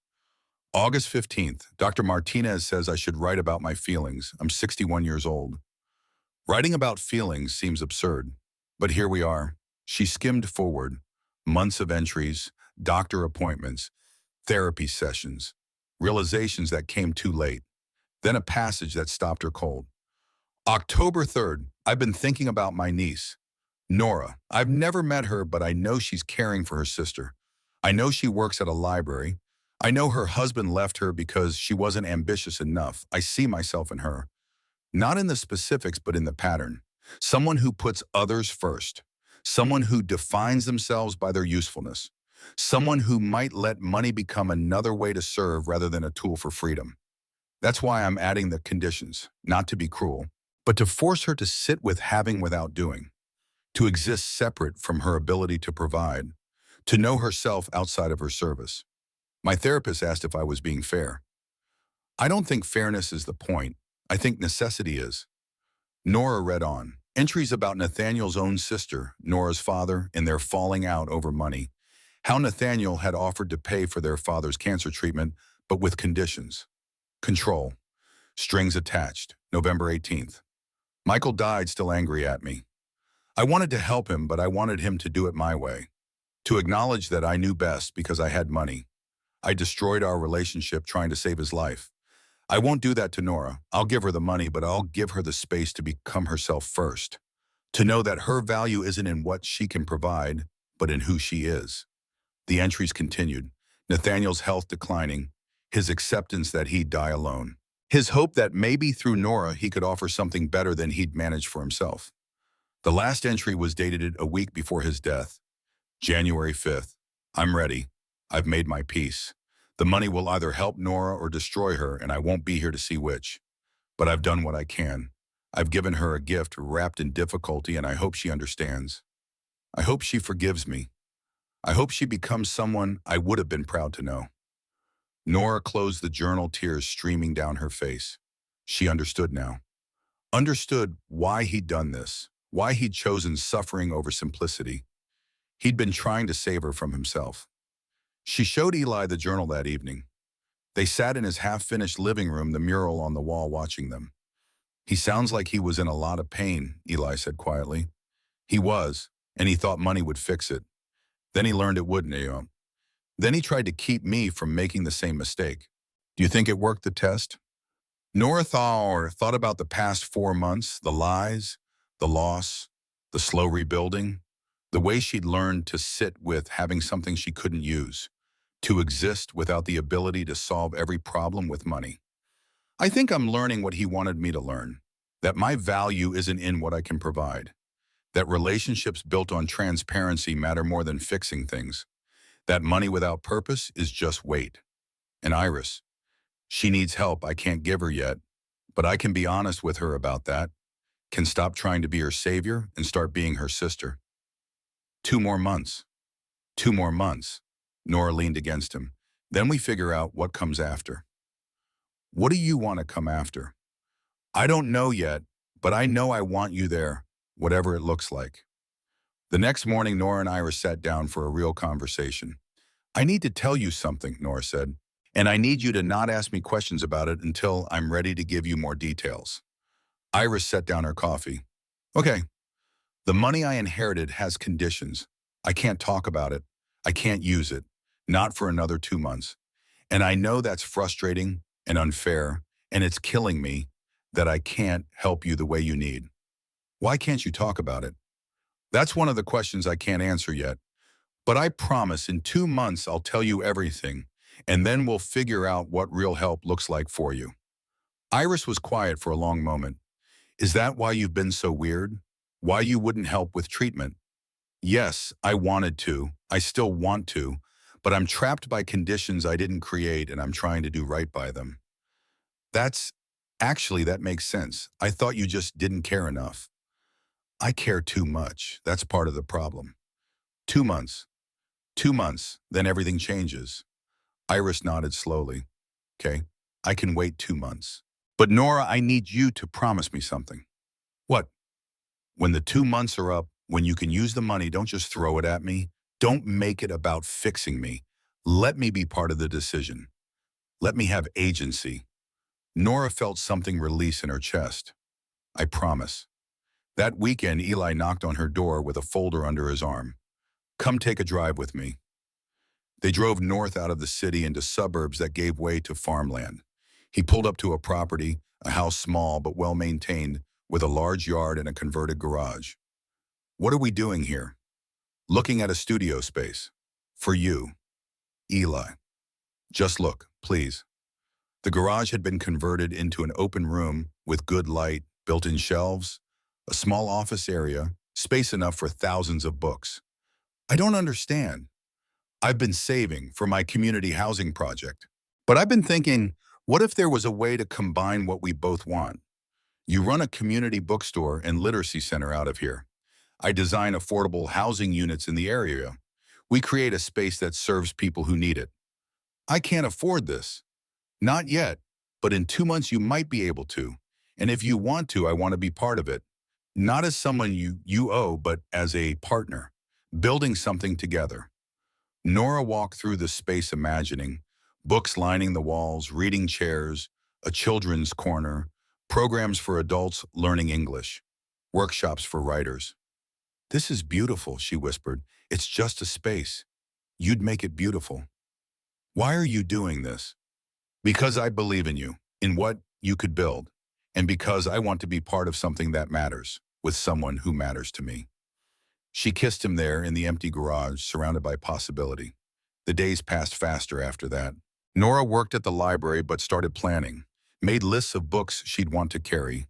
August 15th, Dr. Martinez says I should write about my feelings. I'm 61 years old. Writing about feelings seems absurd, but here we are. She skimmed forward. Months of entries, doctor appointments, therapy sessions, realizations that came too late. Then a passage that stopped her cold. October 3rd, I've been thinking about my niece, Nora. I've never met her, but I know she's caring for her sister. I know she works at a library. I know her husband left her because she wasn't ambitious enough. I see myself in her. Not in the specifics, but in the pattern. Someone who puts others first. Someone who defines themselves by their usefulness. Someone who might let money become another way to serve rather than a tool for freedom. That's why I'm adding the conditions, not to be cruel, but to force her to sit with having without doing, to exist separate from her ability to provide, to know herself outside of her service. My therapist asked if I was being fair. I don't think fairness is the point. I think necessity is. Nora read on. Entries about Nathaniel's own sister, Nora's father, and their falling out over money. How Nathaniel had offered to pay for their father's cancer treatment, but with conditions. Control. Strings attached. November 18th. Michael died still angry at me. I wanted to help him, but I wanted him to do it my way. To acknowledge that I knew best because I had money. I destroyed our relationship trying to save his life. I won't do that to Nora. I'll give her the money, but I'll give her the space to become herself first. To know that her value isn't in what she can provide, but in who she is. The entries continued. Nathaniel's health declining. His acceptance that he'd die alone. His hope that maybe through Nora he could offer something better than he'd managed for himself. The last entry was dated a week before his death. January 5th. I'm ready. I've made my peace. The money will either help Nora or destroy her, and I won't be here to see which. But I've done what I can. I've given her a gift wrapped in difficulty, and I hope she understands. I hope she forgives me. I hope she becomes someone I would have been proud to know. Nora closed the journal, tears streaming down her face. She understood now. Understood why he'd done this, why he'd chosen suffering over simplicity. He'd been trying to save her from himself. She showed Eli the journal that evening. They sat in his half-finished living room, the mural on the wall, watching them. He sounds like he was in a lot of pain, Eli said quietly. He was, and he thought money would fix it. Then he learned it wouldn't, Then he tried to keep me from making the same mistake. Do you think it worked the test? Nora thought about the past 4 months, the lies, the loss, the slow rebuilding, the way she'd learned to sit with having something she couldn't use, to exist without the ability to solve every problem with money. I think I'm learning what he wanted me to learn, that my value isn't in what I can provide, that relationships built on transparency matter more than fixing things, that money without purpose is just weight. And Iris, she needs help I can't give her yet, but I can be honest with her about that, can stop trying to be her savior and start being her sister. 2 more months. 2 more months. Nora leaned against him. Then we figure out what comes after. What do you want to come after? I don't know yet, but I know I want you there, whatever it looks like. The next morning, Nora and Iris sat down for a real conversation. I need to tell you something, Nora said. And I need you to not ask me questions about it until I'm ready to give you more details. Iris set down her coffee. Okay, the money I inherited has conditions. I can't talk about it. I can't use it. Not for another 2 months. And I know that's frustrating and unfair, and it's killing me that I can't help you the way you need. Why can't you talk about it? That's one of the questions I can't answer yet. But I promise in 2 months I'll tell you everything, and then we'll figure out what real help looks like for you. Iris was quiet for a long moment. Is that why you've been so weird? Why you wouldn't help with treatment? Yes, I wanted to. I still want to. But I'm trapped by conditions I didn't create, and I'm trying to do right by them. That's actually, that makes sense. I thought you just didn't care enough. I care too much. That's part of the problem. 2 months. 2 months, then everything changes. Iris nodded slowly. Okay, I can wait 2 months. But Nora, I need you to promise me something. What? When the 2 months are up, when you can use the money, don't just throw it at me. Don't make it about fixing me. Let me be part of the decision. Let me have agency. Nora felt something release in her chest. I promise. That weekend, Eli knocked on her door with a folder under his arm. Come take a drive with me. They drove north out of the city into suburbs that gave way to farmland. He pulled up to a property, a house small but well-maintained, with a large yard and a converted garage. What are we doing here? Looking at a studio space. For you, Eli. Just look, please. The garage had been converted into an open room with good light, built-in shelves, a small office area, space enough for thousands of books. I don't understand. I've been saving for my community housing project. But I've been thinking, what if there was a way to combine what we both want? You run a community bookstore and literacy center out of here. I design affordable housing units in the area. We create a space that serves people who need it. I can't afford this. Not yet, but in 2 months you might be able to. And if you want to, I want to be part of it. Not as someone you owe, but as a partner, building something together. Nora walked through the space imagining, books lining the walls, reading chairs, a children's corner, programs for adults learning English, workshops for writers. This is beautiful, she whispered. It's just a space. You'd make it beautiful. Why are you doing this? Because I believe in you, in what you could build, and because I want to be part of something that matters, with someone who matters to me. She kissed him there in the empty garage, surrounded by possibility. The days passed faster after that. Nora worked at the library but started planning, made lists of books she'd want to carry,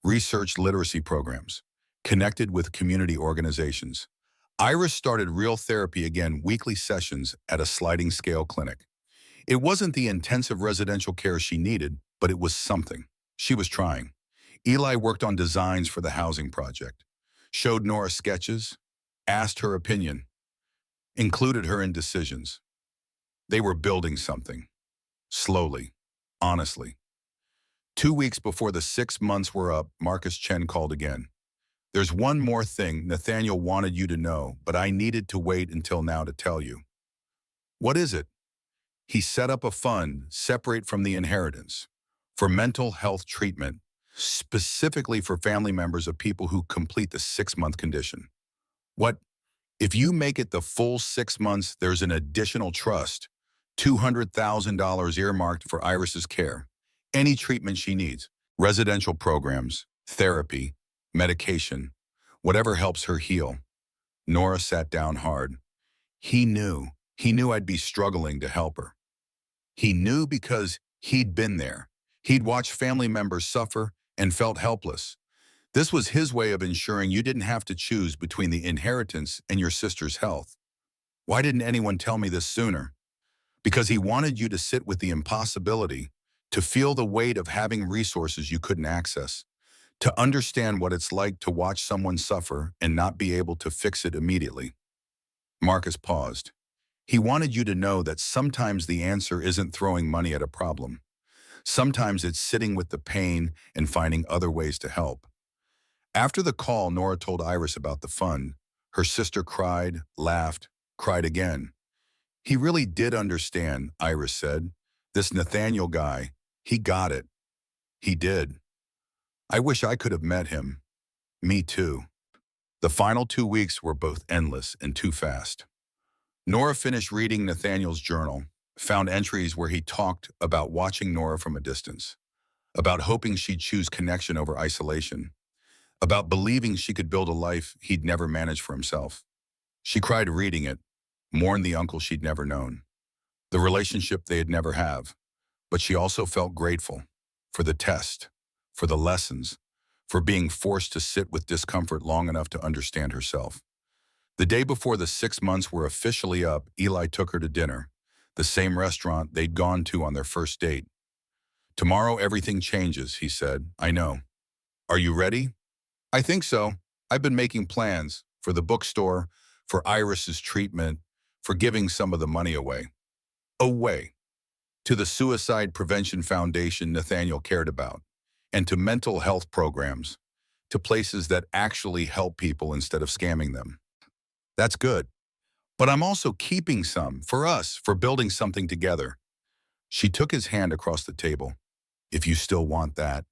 researched literacy programs, connected with community organizations. Iris started real therapy again, weekly sessions at a sliding scale clinic. It wasn't the intensive residential care she needed, but it was something. She was trying. Eli worked on designs for the housing project, showed Nora sketches, asked her opinion, included her in decisions. They were building something. Slowly. Honestly. 2 weeks before the 6 months were up, Marcus Chen called again. There's one more thing Nathaniel wanted you to know, but I needed to wait until now to tell you. What is it? He set up a fund separate from the inheritance for mental health treatment, specifically for family members of people who complete the 6-month condition. What? If you make it the full 6 months, there's an additional trust, $200,000 earmarked for Iris's care, any treatment she needs, residential programs, therapy, medication, whatever helps her heal. Nora sat down hard. He knew I'd be struggling to help her. He knew because he'd been there. He'd watched family members suffer and felt helpless. This was his way of ensuring you didn't have to choose between the inheritance and your sister's health. Why didn't anyone tell me this sooner? Because he wanted you to sit with the impossibility, to feel the weight of having resources you couldn't access, to understand what it's like to watch someone suffer and not be able to fix it immediately. Marcus paused. He wanted you to know that sometimes the answer isn't throwing money at a problem. Sometimes it's sitting with the pain and finding other ways to help. After the call, Nora told Iris about the fund. Her sister cried, laughed, cried again. He really did understand, Iris said. This Nathaniel guy, he got it. He did. I wish I could have met him. Me too. The final 2 weeks were both endless and too fast. Nora finished reading Nathaniel's journal, found entries where he talked about watching Nora from a distance, about hoping she'd choose connection over isolation, about believing she could build a life he'd never managed for himself. She cried reading it, mourned the uncle she'd never known, the relationship they'd never have, but she also felt grateful for the test, for the lessons, for being forced to sit with discomfort long enough to understand herself. The day before the 6 months were officially up, Eli took her to dinner, the same restaurant they'd gone to on their first date. "Tomorrow everything changes," he said. "I know. Are you ready?" "I think so. I've been making plans for the bookstore, for Iris's treatment, for giving some of the money away." Away. To the Suicide Prevention Foundation Nathaniel cared about, and to mental health programs, to places that actually help people instead of scamming them. "That's good. But I'm also keeping some for us, for building something together." She took his hand across the table. "If you still want that."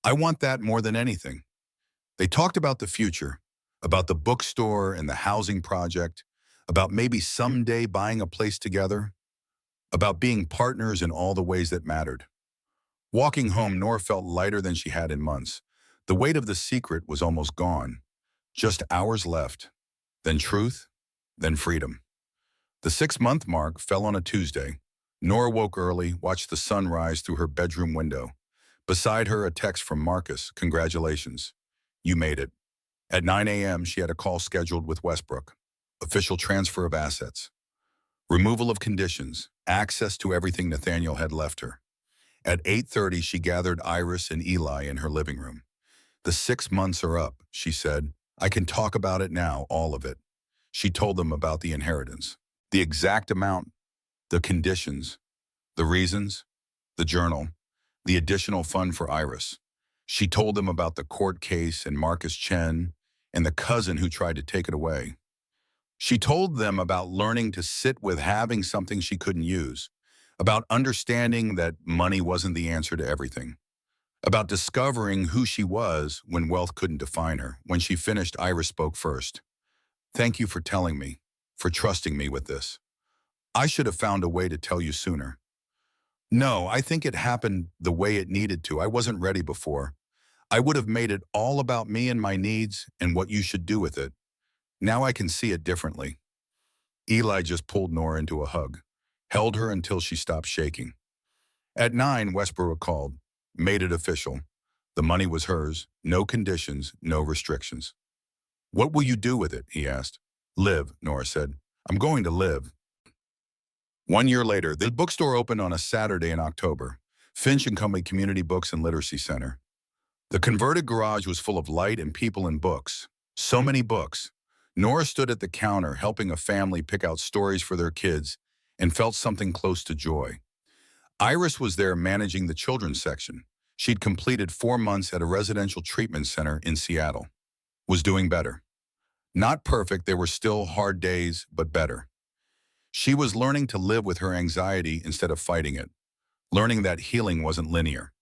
"I want that more than anything." They talked about the future, about the bookstore and the housing project, about maybe someday buying a place together, about being partners in all the ways that mattered. Walking home, Nora felt lighter than she had in months. The weight of the secret was almost gone. Just hours left. Then truth, then freedom. The 6-month mark fell on a Tuesday. Nora woke early, watched the sun rise through her bedroom window. Beside her, a text from Marcus. "Congratulations. You made it." At 9 a.m., she had a call scheduled with Westbrook. Official transfer of assets. Removal of conditions. Access to everything Nathaniel had left her. At 8:30, she gathered Iris and Eli in her living room. "The 6 months are up," she said. "I can talk about it now, all of it." She told them about the inheritance, the exact amount, the conditions, the reasons, the journal, the additional fund for Iris. She told them about the court case and Marcus Chen and the cousin who tried to take it away. She told them about learning to sit with having something she couldn't use, about understanding that money wasn't the answer to everything, about discovering who she was when wealth couldn't define her. When she finished, Iris spoke first. "Thank you for telling me, for trusting me with this. I should have found a way to tell you sooner." "No, I think it happened the way it needed to. I wasn't ready before. I would have made it all about me and my needs and what you should do with it. Now I can see it differently." Eli just pulled Nora into a hug, held her until she stopped shaking. At 9, Westbrook called, made it official. The money was hers, no conditions, no restrictions. "What will you do with it?" he asked. "Live," Nora said. "I'm going to live." 1 year later, the bookstore opened on a Saturday in October, Finch and Company Community Books and Literacy Center. The converted garage was full of light and people and books. So many books. Nora stood at the counter helping a family pick out stories for their kids and felt something close to joy. Iris was there managing the children's section. She'd completed 4 months at a residential treatment center in Seattle. Was doing better. Not perfect, there were still hard days, but better. She was learning to live with her anxiety instead of fighting it, learning that healing wasn't linear,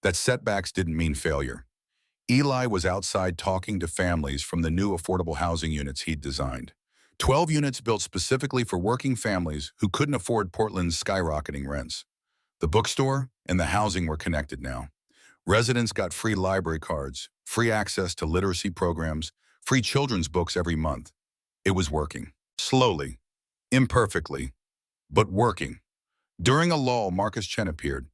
that setbacks didn't mean failure. Eli was outside talking to families from the new affordable housing units he'd designed. 12 units built specifically for working families who couldn't afford Portland's skyrocketing rents. The bookstore and the housing were connected now. Residents got free library cards, free access to literacy programs, free children's books every month. It was working. Slowly. Imperfectly. But working. During a lull, Marcus Chen appeared.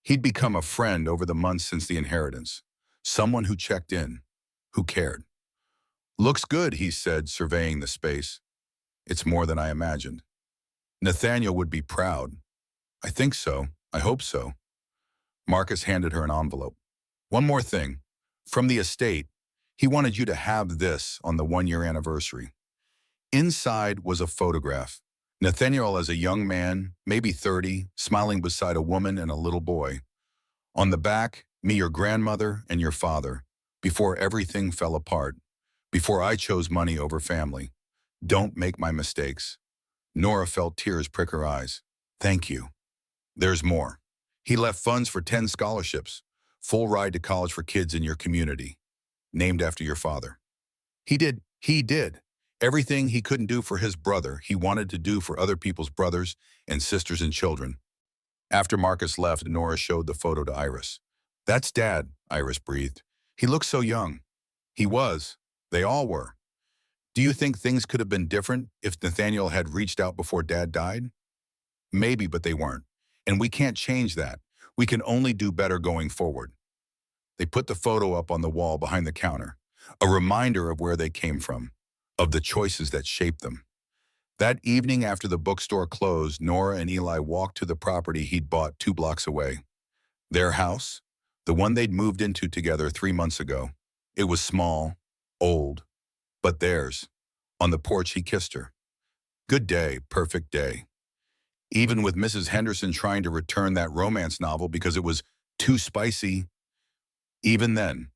He'd become a friend over the months since the inheritance. Someone who checked in, who cared. "Looks good," he said, surveying the space. "It's more than I imagined." Nathaniel would be proud. "I think so. I hope so." Marcus handed her an envelope. "One more thing. From the estate, he wanted you to have this on the 1-year anniversary." Inside was a photograph. Nathaniel as a young man, maybe 30, smiling beside a woman and a little boy. On the back, "Me, your grandmother and your father, before everything fell apart, before I chose money over family. Don't make my mistakes." Nora felt tears prick her eyes. "Thank you." There's more. He left funds for 10 scholarships, full ride to college for kids in your community, named after your father. He did. Everything he couldn't do for his brother, he wanted to do for other people's brothers and sisters and children. After Marcus left, Nora showed the photo to Iris. That's Dad, Iris breathed. He looks so young. He was. They all were. Do you think things could have been different if Nathaniel had reached out before Dad died? Maybe, but they weren't. And we can't change that. We can only do better going forward. They put the photo up on the wall behind the counter, a reminder of where they came from, of the choices that shaped them. That evening after the bookstore closed, Nora and Eli walked to the property he'd bought 2 blocks away. Their house, the one they'd moved into together 3 months ago. It was small, old, but theirs. On the porch, he kissed her. Good day, perfect day. Even with Mrs. Henderson trying to return that romance novel because it was too spicy. Even then.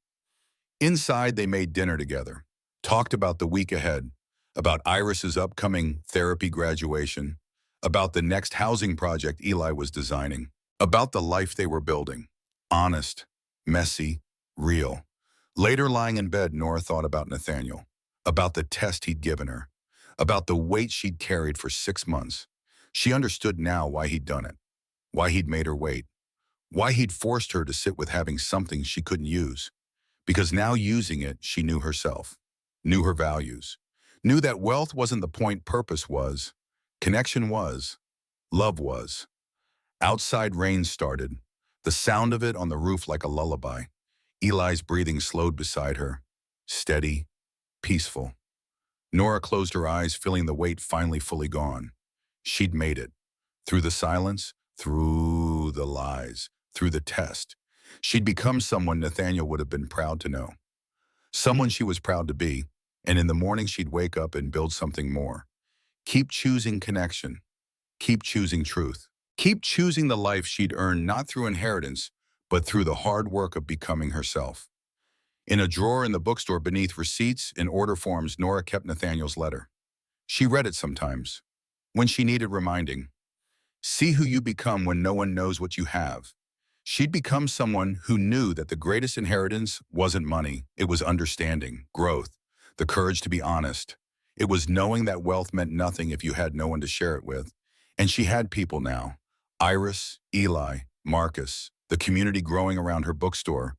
Inside, they made dinner together, talked about the week ahead, about Iris's upcoming therapy graduation, about the next housing project Eli was designing, about the life they were building. Honest, messy, real. Later, lying in bed, Nora thought about Nathaniel, about the test he'd given her, about the weight she'd carried for 6 months. She understood now why he'd done it, why he'd made her wait, why he'd forced her to sit with having something she couldn't use. Because now using it, she knew herself, knew her values, knew that wealth wasn't the point, purpose was, connection was, love was. Outside rain started, the sound of it on the roof like a lullaby. Eli's breathing slowed beside her, steady, peaceful. Nora closed her eyes, feeling the weight finally fully gone. She'd made it. Through the silence, through the lies, through the test. She'd become someone Nathaniel would have been proud to know. Someone she was proud to be, and in the morning she'd wake up and build something more. Keep choosing connection. Keep choosing truth. Keep choosing the life she'd earned not through inheritance, but through the hard work of becoming herself. In a drawer in the bookstore beneath receipts and order forms, Nora kept Nathaniel's letter. She read it sometimes, when she needed reminding. See who you become when no one knows what you have. She'd become someone who knew that the greatest inheritance wasn't money. It was understanding, growth, the courage to be honest. It was knowing that wealth meant nothing if you had no one to share it with. And she had people now. Iris, Eli, Marcus, the community growing around her bookstore.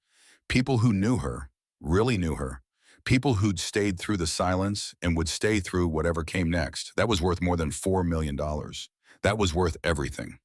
People who knew her, really knew her. People who'd stayed through the silence and would stay through whatever came next. That was worth more than $4 million. That was worth everything.